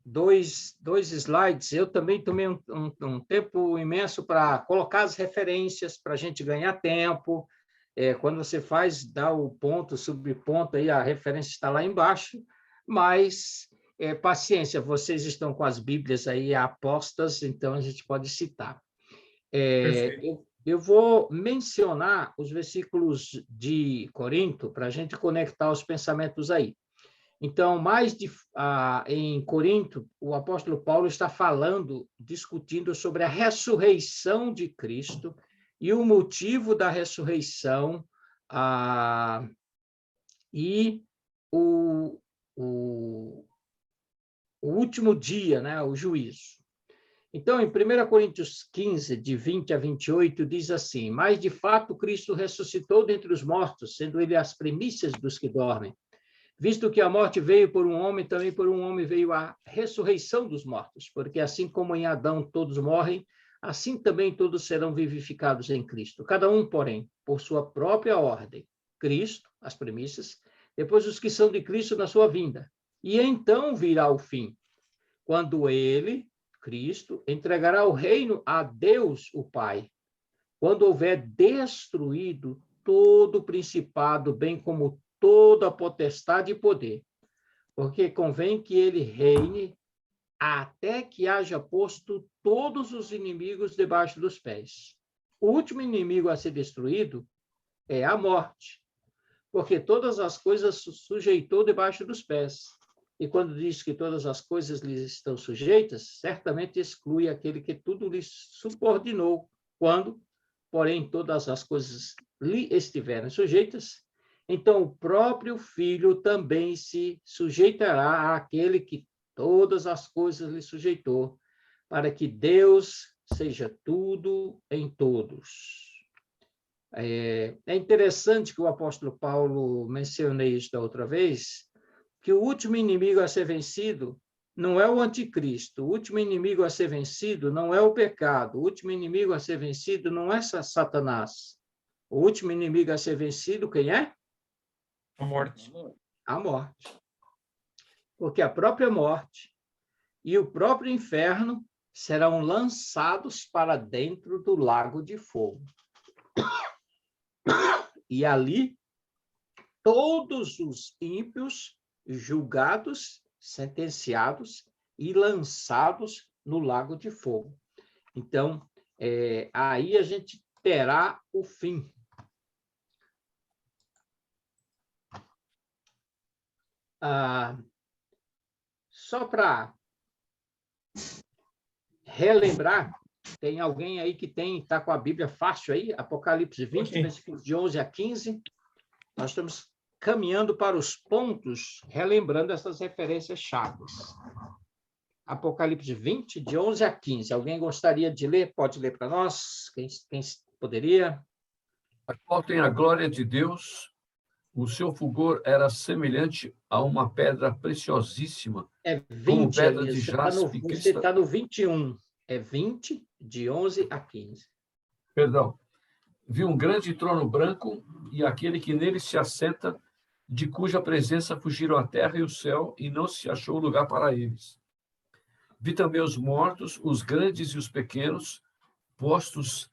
dois slides. Eu também tomei um tempo imenso para colocar as referências, para a gente ganhar tempo. Quando você dá o ponto, subponto, aí a referência está lá embaixo, mas paciência, vocês estão com as Bíblias aí apostas, então a gente pode citar. Eu vou mencionar os versículos de Corinto para a gente conectar os pensamentos aí. Então, em Corinto, o apóstolo Paulo está discutindo sobre a ressurreição de Cristo e o motivo da ressurreição e o último dia, né, o juízo. Então, em 1 Coríntios 15, de 20 a 28, diz assim: mas, de fato, Cristo ressuscitou dentre os mortos, sendo ele as primícias dos que dormem. Visto que a morte veio por um homem, também por um homem veio a ressurreição dos mortos. Porque assim como em Adão todos morrem, assim também todos serão vivificados em Cristo. Cada um, porém, por sua própria ordem. Cristo, as primícias, depois os que são de Cristo na sua vinda. E então virá o fim, quando ele, Cristo, entregará o reino a Deus, o Pai, quando houver destruído todo o principado, bem como toda a potestade e poder, porque convém que ele reine até que haja posto todos os inimigos debaixo dos pés. O último inimigo a ser destruído é a morte, porque todas as coisas sujeitou debaixo dos pés. E quando diz que todas as coisas lhe estão sujeitas, certamente exclui aquele que tudo lhe subordinou. Quando, porém, todas as coisas lhe estiverem sujeitas, então o próprio Filho também se sujeitará àquele que todas as coisas lhe sujeitou, para que Deus seja tudo em todos. É interessante que o apóstolo Paulo, mencionei isso da outra vez, que o último inimigo a ser vencido não é o anticristo, o último inimigo a ser vencido não é o pecado, o último inimigo a ser vencido não é Satanás. O último inimigo a ser vencido, quem é? A morte. A morte. Porque a própria morte e o próprio inferno serão lançados para dentro do lago de fogo. E ali, todos os ímpios julgados, sentenciados e lançados no lago de fogo. Então, aí a gente terá o fim. Só para relembrar, tem alguém aí que está com a Bíblia fácil aí? Apocalipse 20, versículos de 11 a 15. Nós estamos caminhando para os pontos, relembrando essas referências chaves. Apocalipse 20, de 11 a 15. Alguém gostaria de ler? Pode ler para nós? Quem poderia? A qual tem a glória de Deus, o seu fulgor era semelhante a uma pedra preciosíssima, É como 20, pedra de Elias. jaspe Você está no 21. É 20, de 11 a 15. Perdão. Vi um grande trono branco e aquele que nele se assenta, de cuja presença fugiram a terra e o céu, e não se achou lugar para eles. Vi também os mortos, os grandes e os pequenos, postos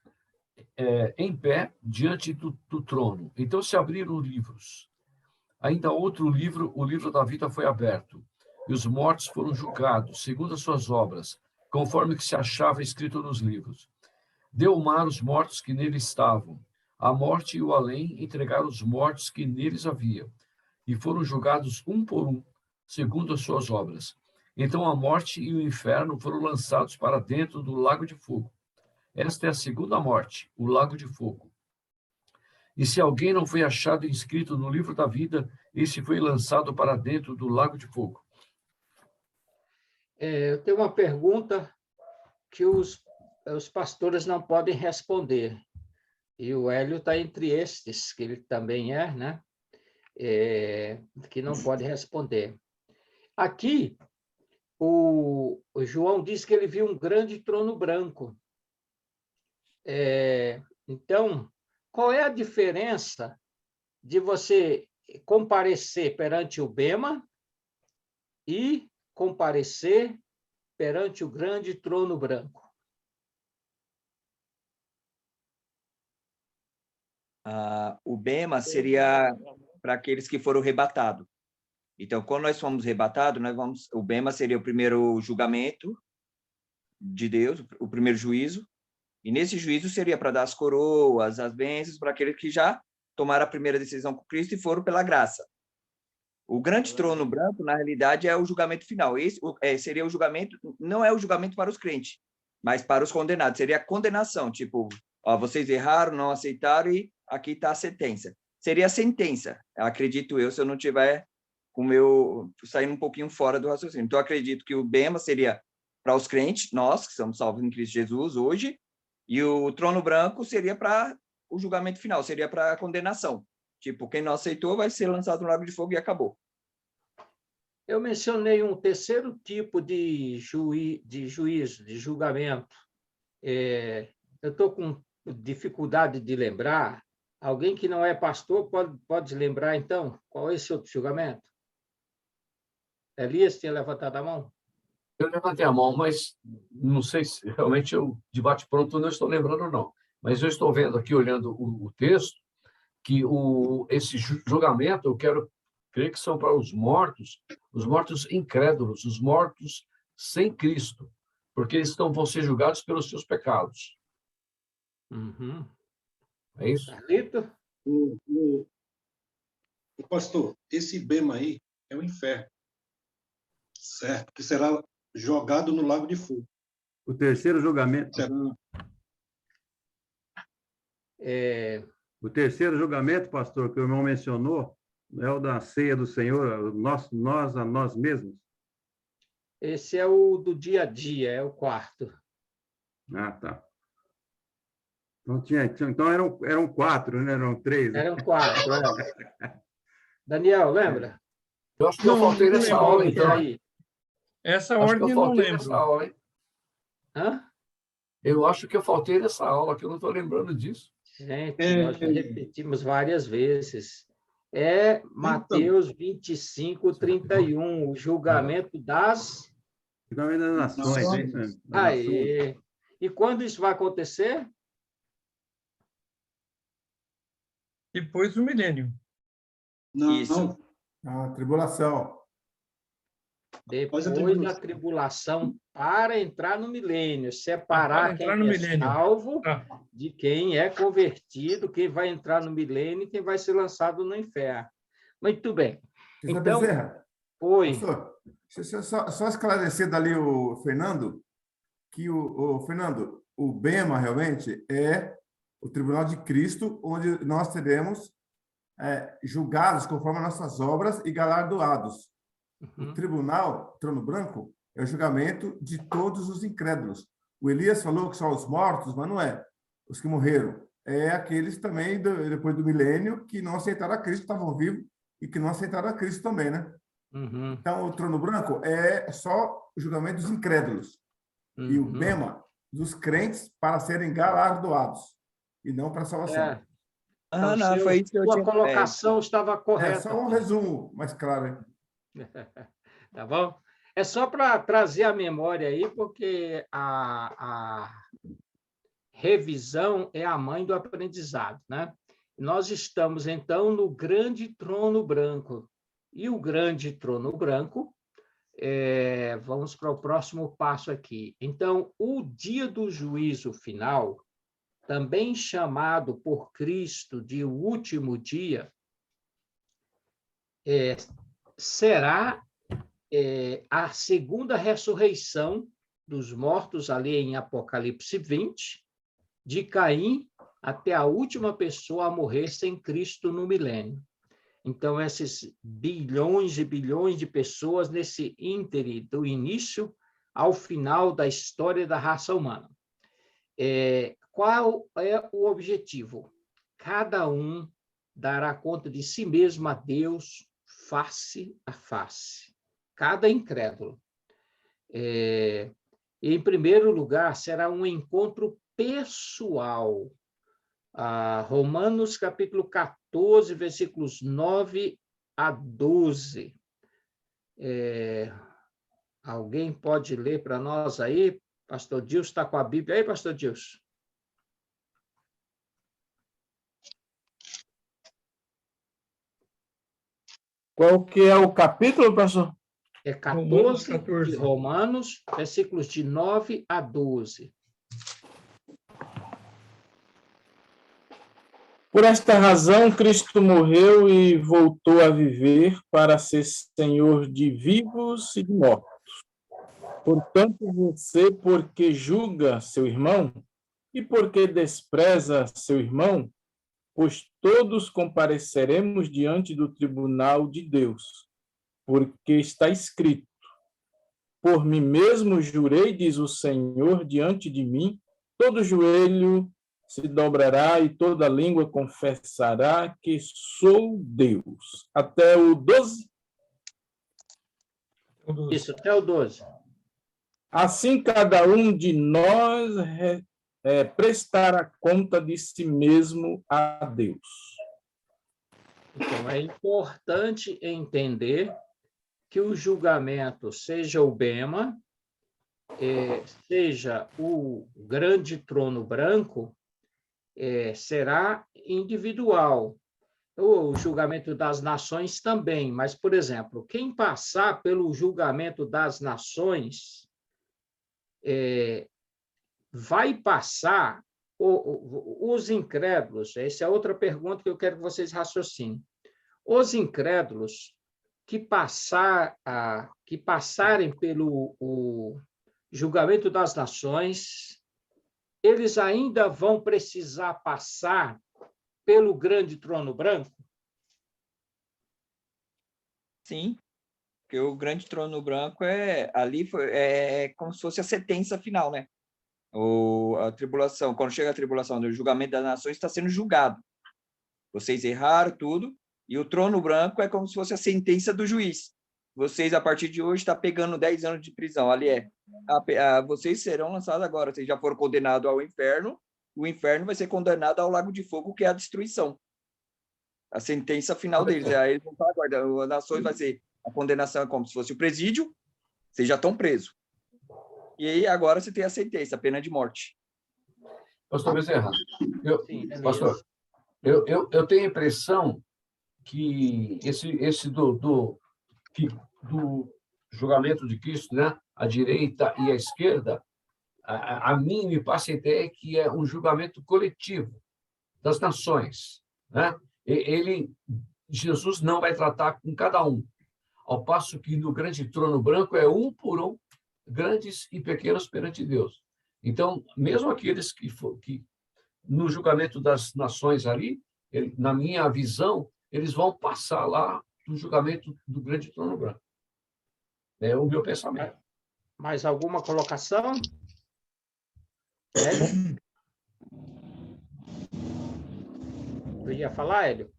em pé diante do trono. Então se abriram livros. Ainda outro livro, o livro da vida, foi aberto, e os mortos foram julgados, segundo as suas obras, conforme que se achava escrito nos livros. Deu o mar os mortos que nele estavam. A morte e o além entregaram os mortos que neles havia, e foram julgados um por um, segundo as suas obras. Então a morte e o inferno foram lançados para dentro do lago de fogo. Esta é a segunda morte, o lago de fogo. E se alguém não foi achado inscrito no livro da vida, esse foi lançado para dentro do lago de fogo. Eu tenho uma pergunta que os pastores não podem responder. E o Hélio está entre estes, que ele também é, né? Que não pode responder. Aqui, o João diz que ele viu um grande trono branco. Então, qual é a diferença de você comparecer perante o bema e comparecer perante o grande trono branco? O bema seria para aqueles que foram arrebatados. Então, quando nós fomos arrebatados, o bema seria o primeiro julgamento de Deus, o primeiro juízo, e nesse juízo seria para dar as coroas, as bênçãos para aqueles que já tomaram a primeira decisão com Cristo e foram pela graça. O grande trono branco, na realidade, é o julgamento final. Esse seria o julgamento, não é o julgamento para os crentes, mas para os condenados. Seria a condenação, tipo, ó, vocês erraram, não aceitaram e aqui está a sentença. Seria a sentença, acredito eu, se eu não tiver saindo um pouquinho fora do raciocínio. Então, acredito que o bema seria para os crentes, nós que somos salvos em Cristo Jesus hoje, e o trono branco seria para o julgamento final, seria para a condenação. Tipo, quem não aceitou vai ser lançado no lago de fogo e acabou. Eu mencionei um terceiro tipo de juízo, de julgamento. Eu estou com dificuldade de lembrar. Alguém que não é pastor pode lembrar, então, qual é esse outro julgamento? Elias tinha levantado a mão? Eu levantei a mão, mas não sei se realmente eu, de bate-pronto, não estou lembrando, não. Mas eu estou vendo aqui, olhando o texto, que esse julgamento, eu quero crer que são para os mortos incrédulos, os mortos sem Cristo, porque eles vão ser julgados pelos seus pecados. Uhum. É isso? Carlito? O pastor, esse bema aí é o inferno, certo? Que será jogado no lago de fogo. O terceiro julgamento. O terceiro julgamento, pastor, que o irmão mencionou, é o da ceia do Senhor, nós a nós mesmos. Esse é o do dia a dia, é o quarto. Ah, tá. Então eram 4, né? Eram 3. Né? Eram 4, Daniel, lembra? Eu acho que eu faltei nessa aula, então. Essa ordem eu não lembro. Aula, hein? Hã? Eu acho que eu faltei nessa aula, que eu não estou lembrando disso. Gente, nós repetimos várias vezes. Mateus 25, 31, o julgamento das... Julgamento das nações. Aí. E quando isso vai acontecer? Depois do milênio. Isso. A tribulação. Depois da tribulação, para entrar no milênio, separar quem é salvo de quem é convertido, quem vai entrar no milênio e quem vai ser lançado no inferno. Muito bem. Então, oi. Só esclarecer dali o Fernando, que Fernando, o bema realmente é o tribunal de Cristo, onde nós seremos julgados conforme as nossas obras e galardoados. O tribunal, trono branco, é o julgamento de todos os incrédulos. O Elias falou que só os mortos, mas não é. Os que morreram. É aqueles também, depois do milênio, que não aceitaram a Cristo, estavam vivos, e que não aceitaram a Cristo também, né? Uhum, Então, o trono branco é só o julgamento dos incrédulos. E o uhum. bema dos crentes para serem galardoados, e não para a salvação. É. Ah, não, foi isso que eu Sua tinha. colocação estava É correta. só um resumo mais claro, hein? Tá bom? É só para trazer a memória aí, porque a revisão é a mãe do aprendizado, né? Nós estamos, então, no grande trono branco. E o grande trono branco, vamos para o próximo passo aqui. Então, o dia do juízo final, também chamado por Cristo de o último dia, será a segunda ressurreição dos mortos, ali em Apocalipse 20, de Caim até a última pessoa a morrer sem Cristo no milênio. Então, esses bilhões e bilhões de pessoas nesse íntere do início ao final da história da raça humana. Qual é o objetivo? Cada um dará conta de si mesmo a Deus face a face. Cada incrédulo. Em primeiro lugar, será um encontro pessoal. Romanos, capítulo 14, versículos 9 a 12. Alguém pode ler para nós aí? Pastor Dilson está com a Bíblia aí, Pastor Dilson? Qual que é o capítulo, pastor? É 14, Romanos 14. de Romanos, versículos de 9 a 12. Por esta razão, Cristo morreu e voltou a viver para ser Senhor de vivos e de mortos. Portanto, você, porque julga seu irmão e porque despreza seu irmão, pois todos compareceremos diante do tribunal de Deus, porque está escrito: por mim mesmo jurei, diz o Senhor, diante de mim, todo joelho se dobrará e toda língua confessará que sou Deus. Até o 12? Isso, até o 12. Assim, cada um de nós prestará conta de si mesmo a Deus. Então, é importante entender que o julgamento, seja o bema, seja o grande trono branco, será individual. O julgamento das nações também, mas, por exemplo, quem passar pelo julgamento das nações vai passar os incrédulos. Essa é outra pergunta que eu quero que vocês raciocinem. Os incrédulos que passarem pelo o julgamento das nações, eles ainda vão precisar passar pelo grande trono branco? Sim, porque o grande trono branco é como se fosse a sentença final, né? A tribulação, quando chega a tribulação do julgamento das nações, está sendo julgado. Vocês erraram tudo, e o trono branco é como se fosse a sentença do juiz. Vocês, a partir de hoje, estão pegando 10 anos de prisão. Ali vocês serão lançados agora. Vocês já foram condenados ao inferno, o inferno vai ser condenado ao lago de fogo, que é a destruição. A sentença final deles. Aí eles vão estar aguardando. As nações vai ser, a condenação é como se fosse o presídio, vocês já estão presos. E aí agora você tem a sentença, a pena de morte. Pastor Bezerra, pastor, eu tenho a impressão que esse do julgamento de Cristo, né, a direita e a esquerda, a mim me passa a ideia que é um julgamento coletivo das nações, né? Jesus não vai tratar com cada um, ao passo que no grande trono branco é um por um, grandes e pequenos perante Deus. Então, mesmo aqueles que no julgamento das nações ali, na minha visão, eles vão passar lá no julgamento do grande trono branco. É o meu pensamento. Mais alguma colocação? Hélio? Eu ia falar, Hélio?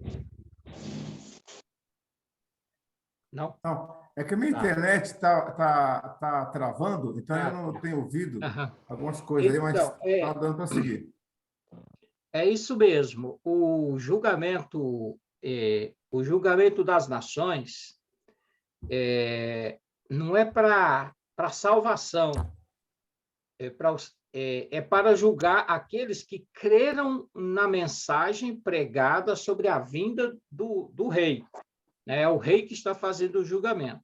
Não? Não, é que a minha Tá. internet está travando, então Ah, eu não tenho ouvido aham. algumas coisas aí, mas Então, está dando para seguir. é isso mesmo. O julgamento das nações não é para salvação, é para julgar aqueles que creram na mensagem pregada sobre a vinda do rei. É o rei que está fazendo o julgamento.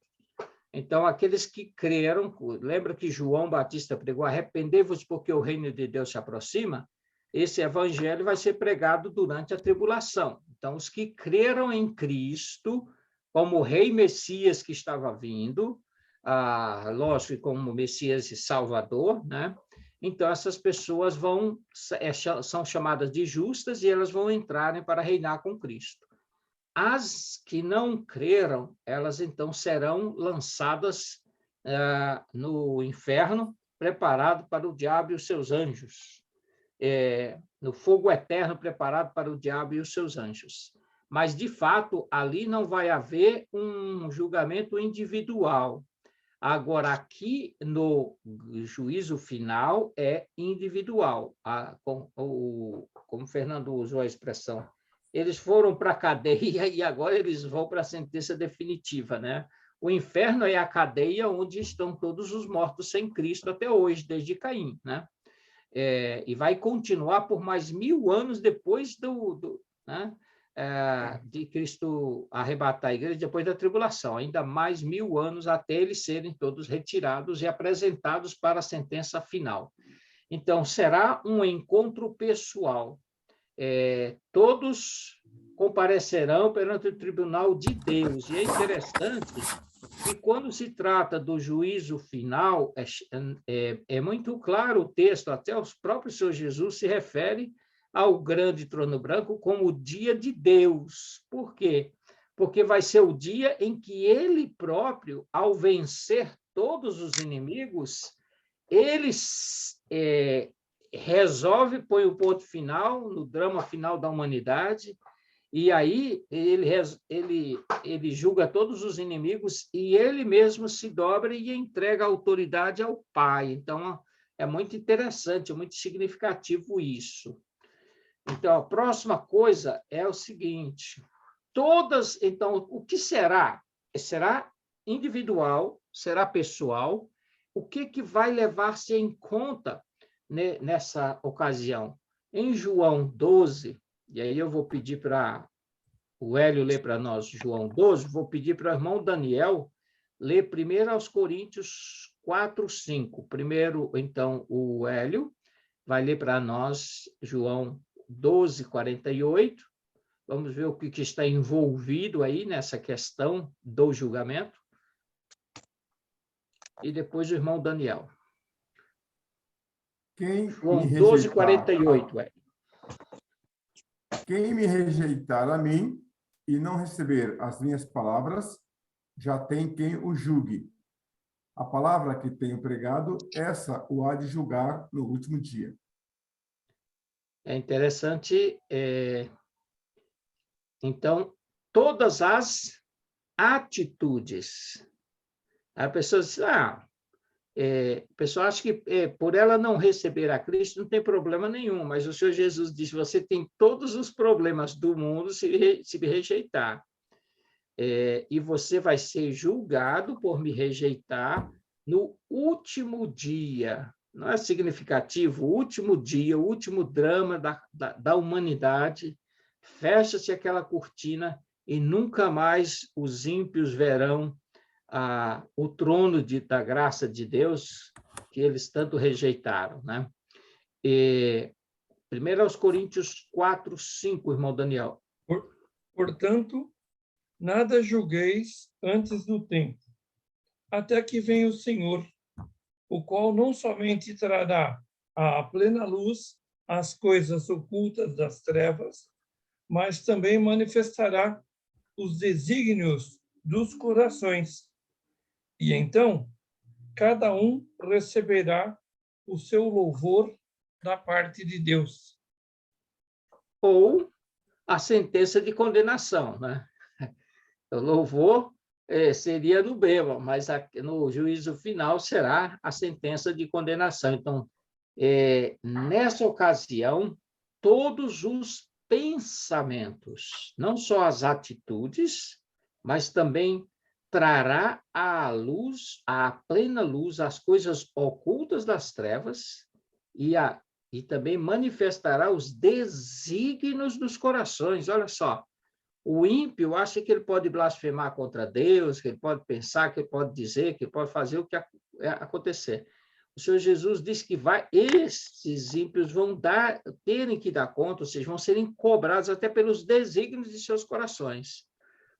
Então, aqueles que creram, lembra que João Batista pregou, arrependei-vos porque o reino de Deus se aproxima? Esse evangelho vai ser pregado durante a tribulação. Então, os que creram em Cristo, como o rei Messias que estava vindo, lógico, como Messias e Salvador, né? Então, essas pessoas são chamadas de justas e elas vão entrarem para reinar com Cristo. As que não creram, elas então serão lançadas no inferno, preparado para o diabo e os seus anjos. No fogo eterno preparado para o diabo e os seus anjos. Mas, de fato, ali não vai haver um julgamento individual. Agora, aqui no juízo final é individual. Como o Fernando usou a expressão, eles foram para a cadeia e agora eles vão para a sentença definitiva, né? O inferno é a cadeia onde estão todos os mortos sem Cristo até hoje, desde Caim, né? E vai continuar por mais 1000 anos depois né? De Cristo arrebatar a igreja, depois da tribulação, ainda mais 1000 anos até eles serem todos retirados e apresentados para a sentença final. Então, será um encontro pessoal. Todos comparecerão perante o tribunal de Deus. E é interessante que, quando se trata do juízo final, é muito claro o texto, até o próprio Senhor Jesus se refere ao grande trono branco como o dia de Deus. Por quê? Porque vai ser o dia em que ele próprio, ao vencer todos os inimigos, ele resolve, põe o ponto final no drama final da humanidade, e aí ele julga todos os inimigos e ele mesmo se dobra e entrega a autoridade ao Pai. Então, é muito interessante, é muito significativo isso. Então, a próxima coisa é o seguinte, então, o que será? Será individual, será pessoal, o que vai levar-se em conta nessa ocasião? Em João 12, e aí eu vou pedir para o Hélio ler para nós João 12, vou pedir para o irmão Daniel ler 1 Coríntios 4, 5. Primeiro, então, o Hélio vai ler para nós João 12, 48. Vamos ver o que está envolvido aí nessa questão do julgamento. E depois o irmão Daniel. João 12, 48. Quem me rejeitar a mim e não receber as minhas palavras, já tem quem o julgue. A palavra que tenho pregado, essa o há de julgar no último dia. É interessante. Então, todas as atitudes. A pessoa diz, a pessoa acha que por ela não receber a Cristo não tem problema nenhum, mas o Senhor Jesus disse, você tem todos os problemas do mundo se me rejeitar. E você vai ser julgado por me rejeitar no último dia. Não é significativo? O último dia, o último drama da humanidade, fecha-se aquela cortina e nunca mais os ímpios verão o trono da graça de Deus que eles tanto rejeitaram, né? 1 Coríntios 4, 5, irmão Daniel. Portanto, nada julgueis antes do tempo, até que venha o Senhor, o qual não somente trará à plena luz as coisas ocultas das trevas, mas também manifestará os desígnios dos corações. E então cada um receberá o seu louvor da parte de Deus. Ou a sentença de condenação, né? O louvor seria no bema, mas no juízo final será a sentença de condenação. Então, nessa ocasião, todos os pensamentos, não só as atitudes, mas também trará à luz, à plena luz, as coisas ocultas das trevas e também manifestará os desígnios dos corações. Olha só, o ímpio acha que ele pode blasfemar contra Deus, que ele pode pensar, que ele pode dizer, que ele pode fazer o que acontecer. O Senhor Jesus disse que esses ímpios vão terem que dar conta, ou seja, vão serem cobrados até pelos desígnios de seus corações.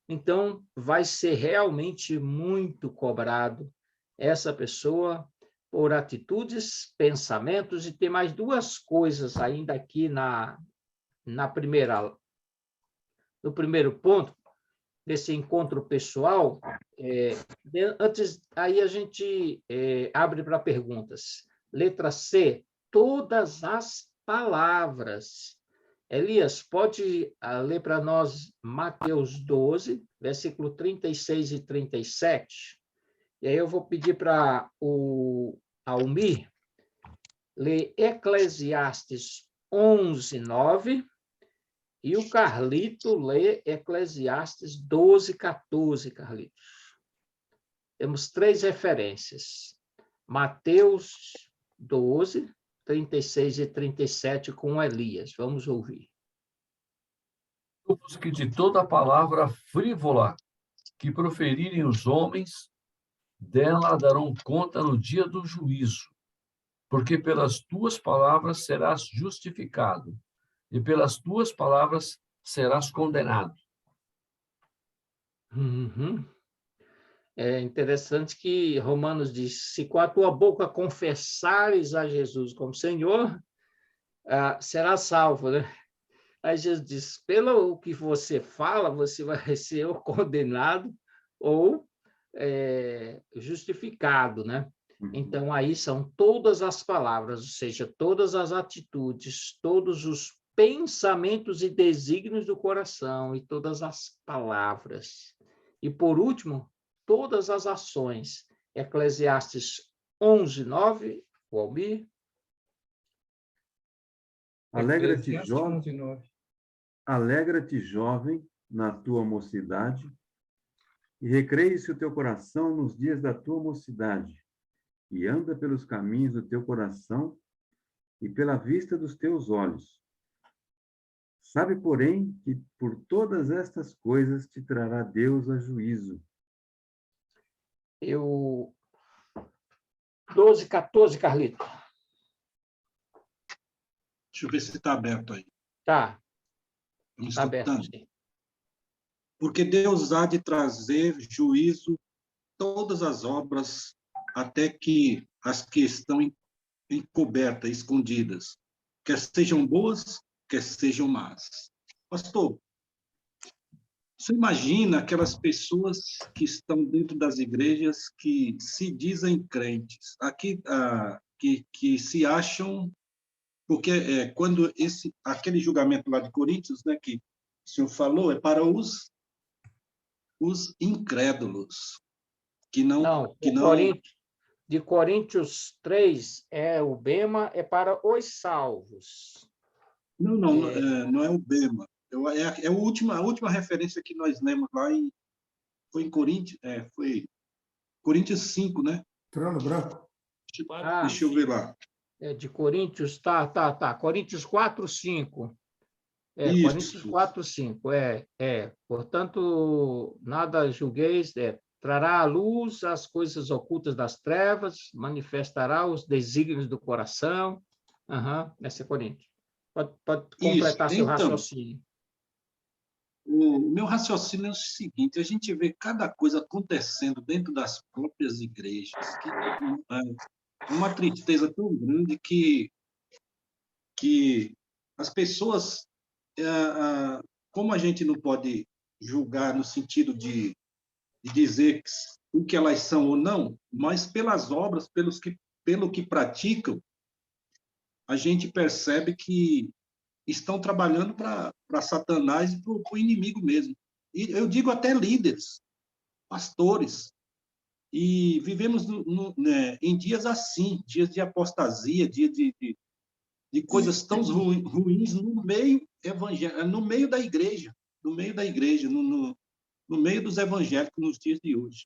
Então, vai ser realmente muito cobrado essa pessoa por atitudes, pensamentos, e tem mais duas coisas ainda aqui no primeiro ponto desse encontro pessoal. Antes, aí a gente abre para perguntas. Letra C, todas as palavras. Elias, pode ler para nós Mateus 12, versículo 36 e 37? E aí eu vou pedir para o Almir ler Eclesiastes 11, 9, e o Carlito lê Eclesiastes 12, 14, Carlitos. Temos 3 referências. Mateus 12, 36 e 37 com Elias. Vamos ouvir. Que de toda palavra frívola que proferirem os homens, dela darão conta no dia do juízo, porque pelas tuas palavras serás justificado, e pelas tuas palavras serás condenado. Uhum. É interessante que Romanos diz, se com a tua boca confessares a Jesus como Senhor, será salvo, né? Aí Jesus diz, pelo que você fala, você vai ser ou condenado ou justificado, né? Então, aí são todas as palavras, ou seja, todas as atitudes, todos os pensamentos e desígnios do coração e todas as palavras. E, por último, todas as ações. Eclesiastes 11, 9, o Almir. Alegra-te, jovem, na tua mocidade, e recreie-se o teu coração nos dias da tua mocidade, e anda pelos caminhos do teu coração e pela vista dos teus olhos. Sabe, porém, que por todas estas coisas te trará Deus a juízo. 12, 14, Carlito. Deixa eu ver se está aberto aí. Tá. Está aberto, sim. Porque Deus há de trazer juízo todas as obras, até que as que estão encobertas, escondidas, quer sejam boas, quer sejam más. Pastor, você imagina aquelas pessoas que estão dentro das igrejas que se dizem crentes, que se acham, porque quando aquele julgamento lá de Coríntios, né, que o senhor falou, é para os incrédulos, que não... De Coríntios 3, o bema é para os salvos. Não é o bema. É a última referência que nós lemos lá, foi em Coríntios, foi Coríntios 5, né? Trono branco. Deixa eu ver lá. De Coríntios, tá. Coríntios 4, 5. Coríntios 4, 5. Portanto, nada julgueis, trará à luz as coisas ocultas das trevas, manifestará os desígnios do coração. Essa é Coríntios. Pode completar seu raciocínio. O meu raciocínio é o seguinte: a gente vê cada coisa acontecendo dentro das próprias igrejas, que é uma tristeza tão grande que as pessoas, como a gente não pode julgar no sentido de dizer o que elas são ou não, mas pelas obras, pelo que praticam, a gente percebe que estão trabalhando para Satanás e para o inimigo mesmo. E eu digo até líderes, pastores. E vivemos em dias assim, dias de apostasia, dias de coisas tão ruins no meio evangélico, no meio da igreja, no meio dos evangélicos nos dias de hoje.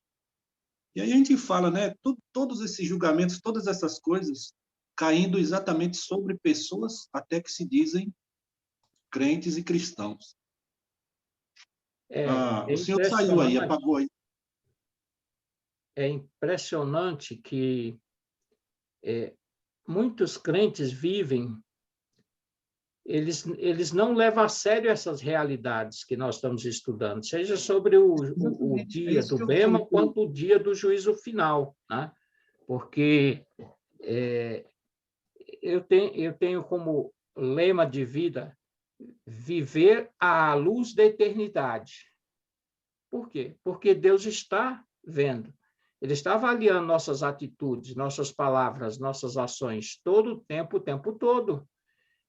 E aí a gente fala, né, todos esses julgamentos, todas essas coisas, caindo exatamente sobre pessoas até que se dizem crentes e cristãos. O senhor saiu aí, apagou aí. É impressionante que muitos crentes vivem, eles não levam a sério essas realidades que nós estamos estudando, seja sobre o dia do bema, quanto o dia do juízo final, né? Porque eu tenho como lema de vida viver à luz da eternidade. Por quê? Porque Deus está vendo. Ele está avaliando nossas atitudes, nossas palavras, nossas ações, todo o tempo todo.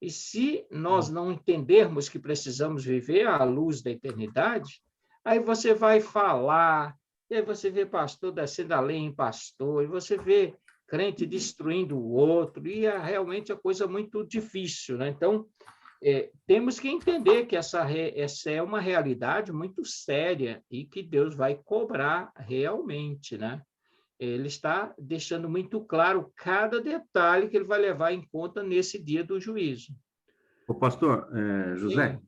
E se nós não entendermos que precisamos viver à luz da eternidade, aí você vai falar, e aí você vê pastor descendo a lei em pastor, e você vê crente destruindo o outro, e realmente é coisa muito difícil, né? Então, temos que entender que essa é uma realidade muito séria e que Deus vai cobrar realmente, né? Ele está deixando muito claro cada detalhe que ele vai levar em conta nesse dia do juízo. O pastor José,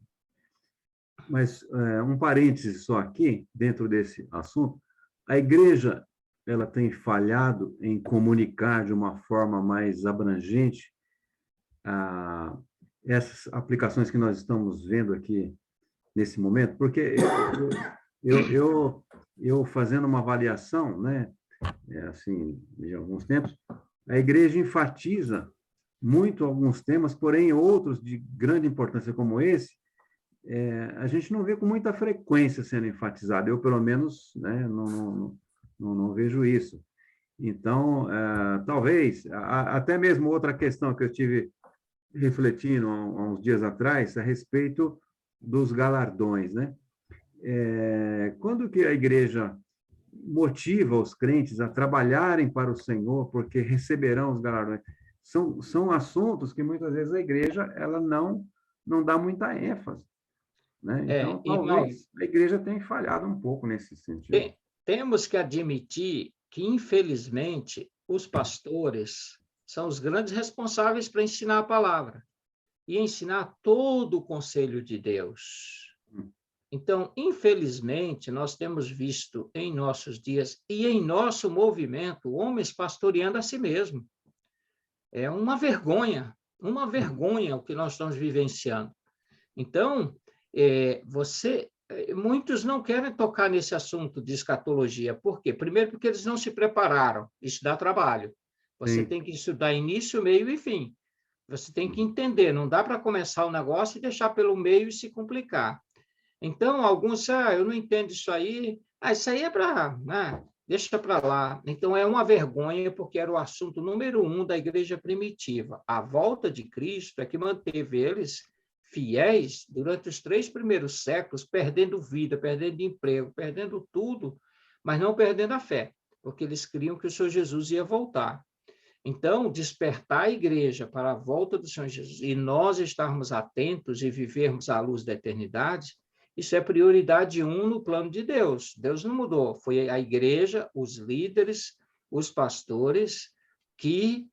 mas um parêntese só aqui, dentro desse assunto, a igreja ela tem falhado em comunicar de uma forma mais abrangente essas aplicações que nós estamos vendo aqui nesse momento, porque eu fazendo uma avaliação, né, assim, de alguns tempos, a igreja enfatiza muito alguns temas, porém outros de grande importância como esse, a gente não vê com muita frequência sendo enfatizado. Eu, pelo menos, né, não vejo isso. Então, talvez, até mesmo outra questão que eu tive refletindo há uns dias atrás, a respeito dos galardões, né? Quando que a igreja motiva os crentes a trabalharem para o Senhor, porque receberão os galardões? São assuntos que muitas vezes a igreja ela não dá muita ênfase, né? Então, talvez a igreja tenha falhado um pouco nesse sentido. Temos que admitir que, infelizmente, os pastores são os grandes responsáveis para ensinar a palavra e ensinar todo o conselho de Deus. Então, infelizmente, nós temos visto em nossos dias e em nosso movimento homens pastoreando a si mesmo. É uma vergonha o que nós estamos vivenciando. Então, muitos não querem tocar nesse assunto de escatologia. Por quê? Primeiro, porque eles não se prepararam. Isso dá trabalho. Você tem que estudar início, meio e fim. Você tem que entender. Não dá para começar o negócio e deixar pelo meio e se complicar. Então, alguns, eu não entendo isso aí. Isso aí é para... deixa para lá. Então, é uma vergonha, porque era o assunto número 1 da igreja primitiva. A volta de Cristo é que manteve eles fiéis durante os 3 primeiros séculos, perdendo vida, perdendo emprego, perdendo tudo, mas não perdendo a fé, porque eles criam que o Senhor Jesus ia voltar. Então, despertar a igreja para a volta do Senhor Jesus e nós estarmos atentos e vivermos à luz da eternidade, isso é prioridade 1 no plano de Deus. Deus não mudou, foi a igreja, os líderes, os pastores, que,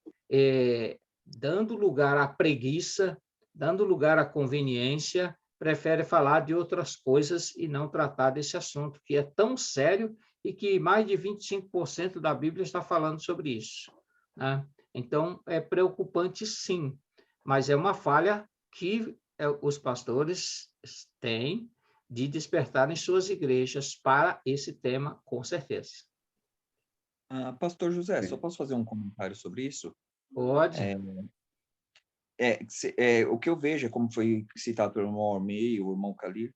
dando lugar à preguiça, dando lugar à conveniência, prefere falar de outras coisas e não tratar desse assunto, que é tão sério e que mais de 25% da Bíblia está falando sobre isso, né? Então, é preocupante, sim, mas é uma falha que os pastores têm de despertar em suas igrejas para esse tema, com certeza. Pastor José, só posso fazer um comentário sobre isso? Pode. O que eu vejo, como foi citado pelo irmão Ormei, o irmão Khalil,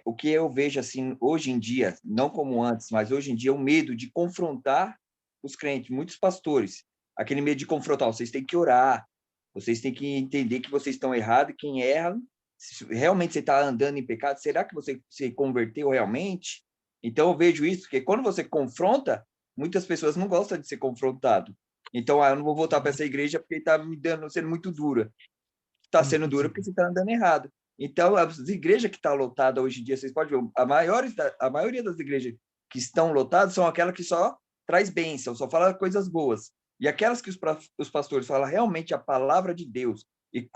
o que eu vejo assim hoje em dia, não como antes, mas hoje em dia, o medo de confrontar os crentes, muitos pastores, aquele medo de confrontar, vocês têm que orar, vocês têm que entender que vocês estão errados, e quem erra, se realmente você está andando em pecado, será que você se converteu realmente? Então eu vejo isso, porque quando você confronta, muitas pessoas não gostam de ser confrontado. Então, eu não vou voltar para essa igreja porque está sendo muito dura. Está sendo dura porque você está andando errado. Então, as igrejas que estão lotadas hoje em dia, vocês podem ver, a maioria das igrejas que estão lotadas são aquelas que só traz bênção, só fala coisas boas. E aquelas que os pastores falam realmente a palavra de Deus e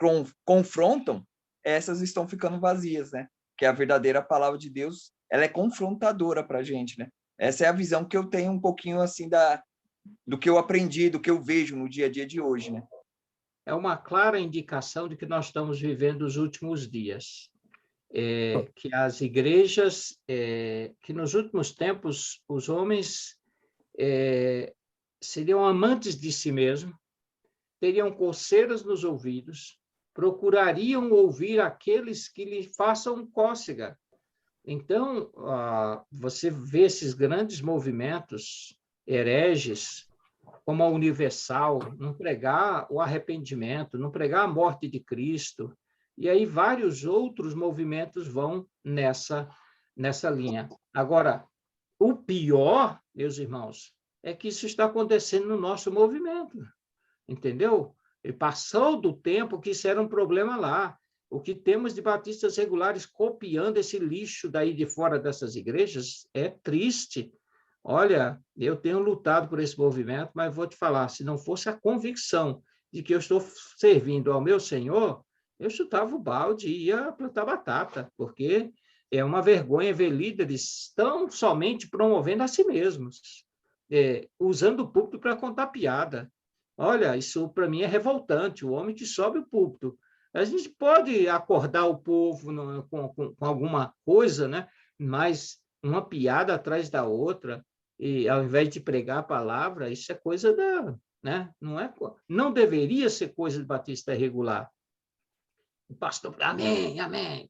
confrontam, essas estão ficando vazias, né? Que a verdadeira palavra de Deus, ela é confrontadora para a gente, né? Essa é a visão que eu tenho um pouquinho assim do que eu aprendi, do que eu vejo no dia a dia de hoje, né? É uma clara indicação de que nós estamos vivendo os últimos dias. Que as igrejas, que nos últimos tempos os homens seriam amantes de si mesmos, teriam coceiras nos ouvidos, procurariam ouvir aqueles que lhe façam cócega. Então, você vê esses grandes movimentos hereges, como a Universal, não pregar o arrependimento, não pregar a morte de Cristo, e aí vários outros movimentos vão nessa linha. Agora, o pior, meus irmãos, é que isso está acontecendo no nosso movimento, entendeu? Ele passou do tempo que isso era um problema lá. O que temos de batistas regulares copiando esse lixo daí de fora dessas igrejas é triste. Olha, eu tenho lutado por esse movimento, mas vou te falar, se não fosse a convicção de que eu estou servindo ao meu Senhor, eu chutava o balde e ia plantar batata, porque é uma vergonha ver líderes tão somente promovendo a si mesmos, usando o púlpito para contar piada. Olha, isso para mim é revoltante, o homem que sobe o púlpito. A gente pode acordar o povo com alguma coisa, né? Mas uma piada atrás da outra, e ao invés de pregar a palavra, isso é coisa né? Não deveria ser coisa de batista regular. O pastor, amém, amém,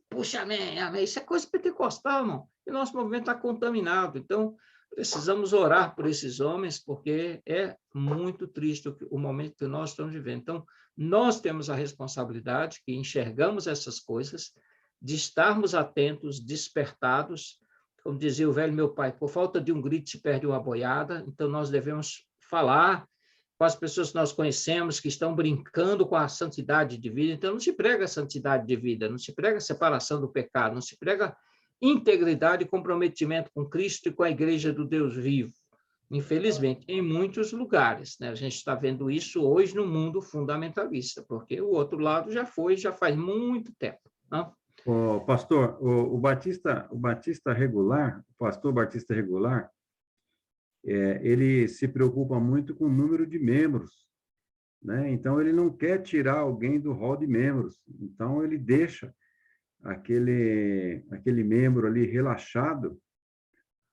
puxa, amém, amém, isso é coisa pentecostal, irmão. E nosso movimento está contaminado. Então, precisamos orar por esses homens, porque é muito triste o momento que nós estamos vivendo. Então, nós temos a responsabilidade, que enxergamos essas coisas, de estarmos atentos, despertados. Como dizia o velho meu pai, por falta de um grito se perde uma boiada. Então, nós devemos falar com as pessoas que nós conhecemos, que estão brincando com a santidade de vida. Então, não se prega a santidade de vida, não se prega a separação do pecado, não se prega integridade e comprometimento com Cristo e com a Igreja do Deus vivo. Infelizmente, em muitos lugares, né? A gente está vendo isso hoje no mundo fundamentalista, porque o outro lado já faz muito tempo. Né? Pastor, o batista regular, o pastor batista regular, ele se preocupa muito com o número de membros, né? Então, ele não quer tirar alguém do rol de membros. Então, ele deixa aquele membro ali relaxado,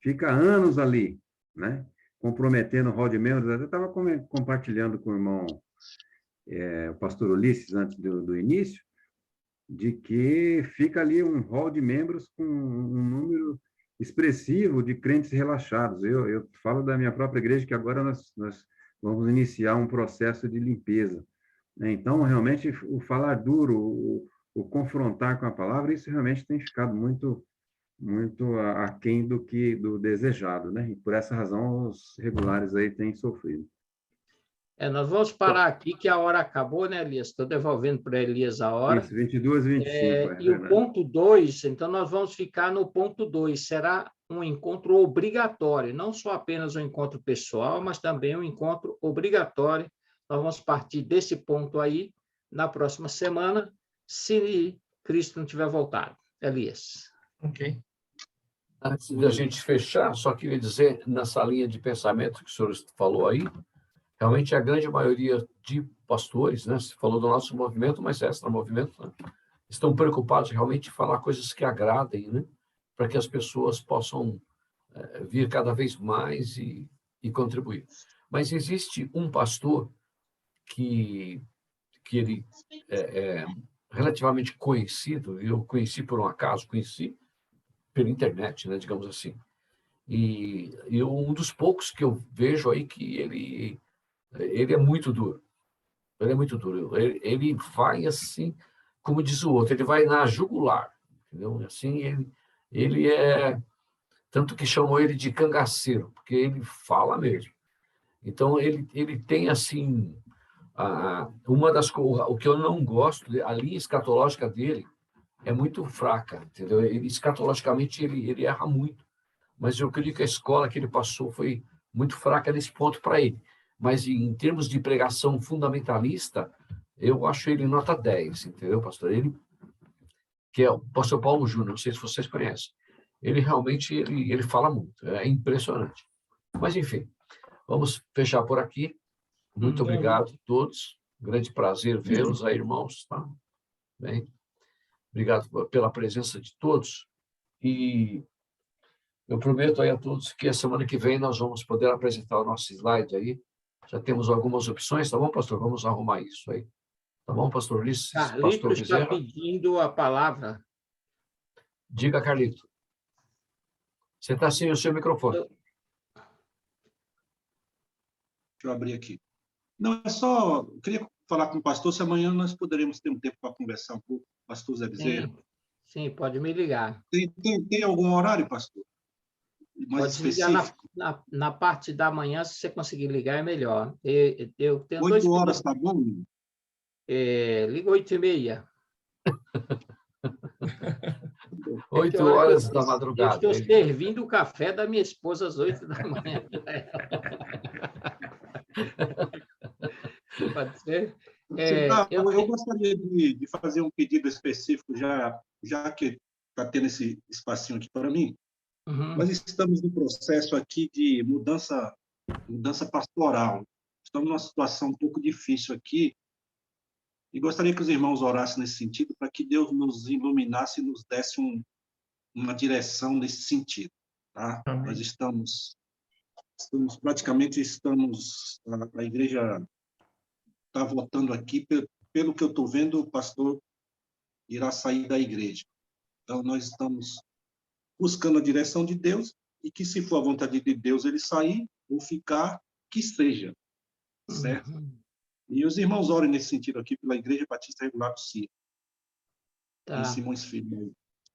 fica anos ali, né? Comprometendo o rol de membros. Eu estava compartilhando com o irmão, o pastor Ulisses, antes do início, de que fica ali um rol de membros com um número expressivo de crentes relaxados. Eu falo da minha própria igreja, que agora nós vamos iniciar um processo de limpeza, né? Então, realmente, o falar duro, o confrontar com a palavra, isso realmente tem ficado muito aquém do desejado, né? E por essa razão os regulares aí têm sofrido. Nós vamos parar aqui, que a hora acabou, né, Elias? Estou devolvendo para Elias a hora. Isso, 22h25. E o ponto 2, então nós vamos ficar no ponto 2, será um encontro obrigatório, não só apenas um encontro pessoal, mas também um encontro obrigatório. Nós vamos partir desse ponto aí na próxima semana, se Cristo não tiver voltado. Elias. Ok. Antes da gente fechar, só queria dizer, nessa linha de pensamento que o senhor falou aí, realmente a grande maioria de pastores, né, você falou do nosso movimento, mas extra-movimento, né, estão preocupados realmente em falar coisas que agradem, né, para que as pessoas possam vir cada vez mais e contribuir. Mas existe um pastor que ele é relativamente conhecido, eu conheci por um acaso, pela internet, né, digamos assim. E um dos poucos que eu vejo aí que ele é muito duro. Ele é muito duro. Ele vai assim, como diz o outro, ele vai na jugular, entendeu? Assim, ele é tanto que chamou ele de cangaceiro, porque ele fala mesmo. Então ele tem assim uma das o que eu não gosto, a linha escatológica dele é muito fraca, entendeu? Ele escatologicamente ele erra muito, mas eu creio que a escola que ele passou foi muito fraca nesse ponto para ele. Mas em termos de pregação fundamentalista, eu acho ele nota 10, entendeu, pastor? Ele, que é o pastor Paulo Júnior, não sei se vocês conhecem. Ele realmente ele fala muito, é impressionante. Mas, enfim, vamos fechar por aqui. Muito obrigado a todos. Grande prazer vê-los aí, irmãos. Tá? Bem, obrigado pela presença de todos. E eu prometo aí a todos que a semana que vem nós vamos poder apresentar o nosso slide aí. Já temos algumas opções, tá bom, pastor? Vamos arrumar isso aí. Tá bom, pastor Ulisses? Carlitos Pastor está Bezerra? pedindo a palavra. Diga, Carlito. Você está sem o seu microfone. Deixa eu abrir aqui. Não, é só... Eu queria falar com o pastor se amanhã nós poderemos ter um tempo para conversar um pouco, pastor Zé Bezerra. Sim, pode me ligar. Tem algum horário, pastor? Mais Pode ligar específico? na parte da manhã, se você conseguir ligar, é melhor. Eu tenho 8 horas, tá bom? Liga 8h30. 8 horas da madrugada. Eu estou servindo o café da minha esposa às 8 da manhã. Pode ser? Eu gostaria de fazer um pedido específico, já que está tendo esse espacinho aqui para mim. Uhum. Nós estamos no processo aqui de mudança pastoral. Estamos numa situação um pouco difícil aqui e gostaria que os irmãos orassem nesse sentido para que Deus nos iluminasse e nos desse uma direção nesse sentido. Tá? Nós praticamente a igreja está votando aqui, pelo que eu estou vendo, o pastor irá sair da igreja. Então, nós estamos buscando a direção de Deus e que, se for a vontade de Deus, ele sair ou ficar, que seja, certo? Uhum. E os irmãos orem nesse sentido aqui pela Igreja Batista Regular do CIA, Tá. em Simões Filho.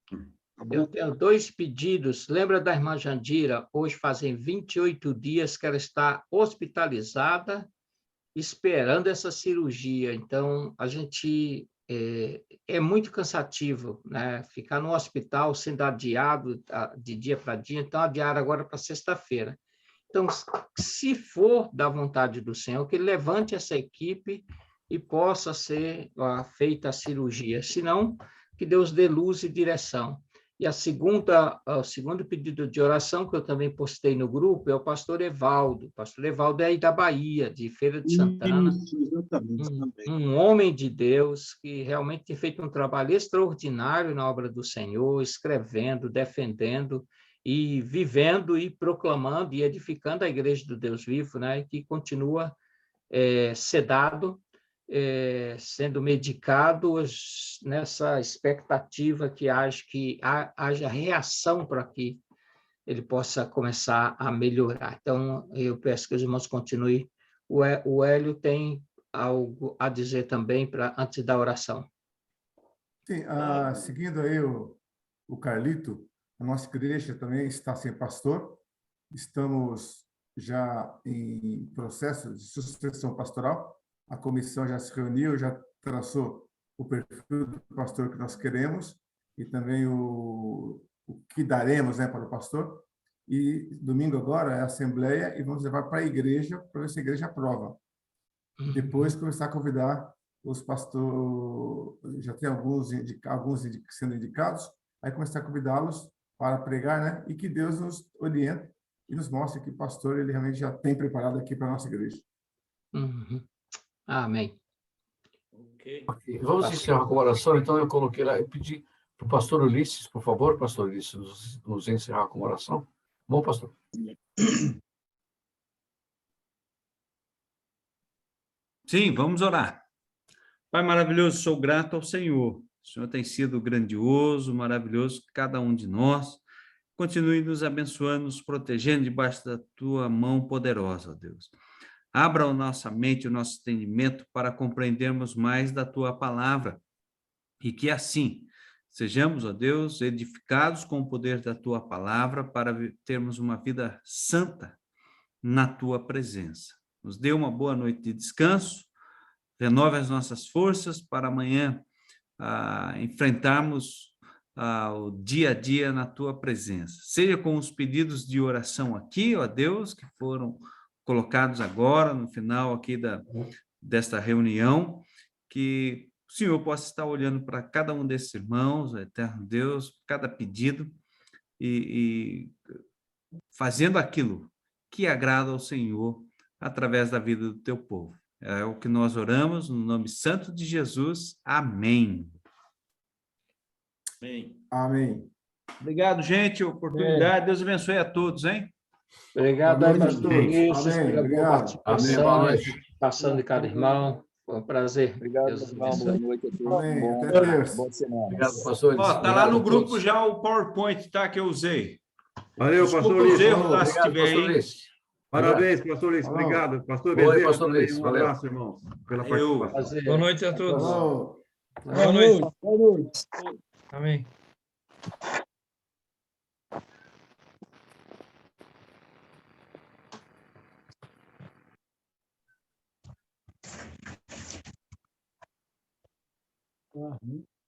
Tá bom? Eu tenho 2 pedidos. Lembra da irmã Jandira? Hoje fazem 28 dias que ela está hospitalizada, esperando essa cirurgia. Então, a gente... É muito cansativo, né? Ficar no hospital sendo adiado de dia para dia, então adiaram agora para sexta-feira. Então, se for da vontade do Senhor, que ele levante essa equipe e possa ser feita a cirurgia. Se não, que Deus dê luz e direção. E o segundo pedido de oração, que eu também postei no grupo, é o pastor Evaldo. O pastor Evaldo é aí da Bahia, de Feira de Santana. Isso, exatamente, também. Um homem de Deus que realmente tem feito um trabalho extraordinário na obra do Senhor, escrevendo, defendendo e vivendo e proclamando e edificando a Igreja do Deus Vivo, né? Que continua sedado, sendo medicado nessa expectativa que haja reação para que ele possa começar a melhorar. Então, eu peço que os irmãos continuem. O Hélio tem algo a dizer também antes da oração. Sim, seguindo aí o Carlito, a nossa igreja também está sem pastor. Estamos já em processo de sucessão pastoral. A comissão já se reuniu, já traçou o perfil do pastor que nós queremos e também o que daremos, né, para o pastor. E domingo agora é a assembleia e vamos levar para a igreja para ver se a igreja aprova. Depois começar a convidar os pastores, já tem alguns sendo indicados, aí começar a convidá-los para pregar, né? E que Deus nos oriente e nos mostre que o pastor ele realmente já tem preparado aqui para a nossa igreja. Uhum. Amém. Okay. Vamos encerrar com a oração, então eu coloquei lá, eu pedi para o pastor Ulisses, por favor, pastor Ulisses, nos encerrar com a oração. Bom, pastor? Sim, vamos orar. Pai maravilhoso, sou grato ao Senhor. O Senhor tem sido grandioso, maravilhoso, cada um de nós. continue nos abençoando, nos protegendo debaixo da tua mão poderosa, ó Deus. Abra a nossa mente, o nosso entendimento para compreendermos mais da tua palavra e que assim sejamos, ó Deus, edificados com o poder da tua palavra para termos uma vida santa na tua presença. Nos dê uma boa noite de descanso, renove as nossas forças para amanhã enfrentarmos o dia a dia na tua presença. Seja com os pedidos de oração aqui, ó Deus, que foram colocados agora no final aqui desta reunião, que o Senhor possa estar olhando para cada um desses irmãos, eterno Deus, cada pedido e fazendo aquilo que agrada ao Senhor através da vida do teu povo. É o que nós oramos no nome santo de Jesus. Amém. Amém. Amém. Obrigado, gente. Oportunidade. Deus abençoe a todos, hein? Obrigado aí, pastor Ulisses, Amém. pela boa Obrigado. participação, Amém. participação de cada irmão. Foi um prazer. Obrigado, Deus pessoal. abençoe. Boa noite a todos. Amém. Bom, Até terça. boa semana. Obrigado, pastor. Ó, tá lá no grupo já o PowerPoint, tá? Que eu usei. Valeu, Desculpa pastor os Ulisses. erros lá, se Obrigado, tiver pastor aí. Ulisses. Parabéns, pastor Ulisses. Falou. Obrigado. Pastor Oi, Bezerra, pastor também, Ulisses. um Valeu. abraço, irmãos, pela Eu. participação. Prazer. Boa noite a todos. Falou. Boa noite. Boa noite. Amém.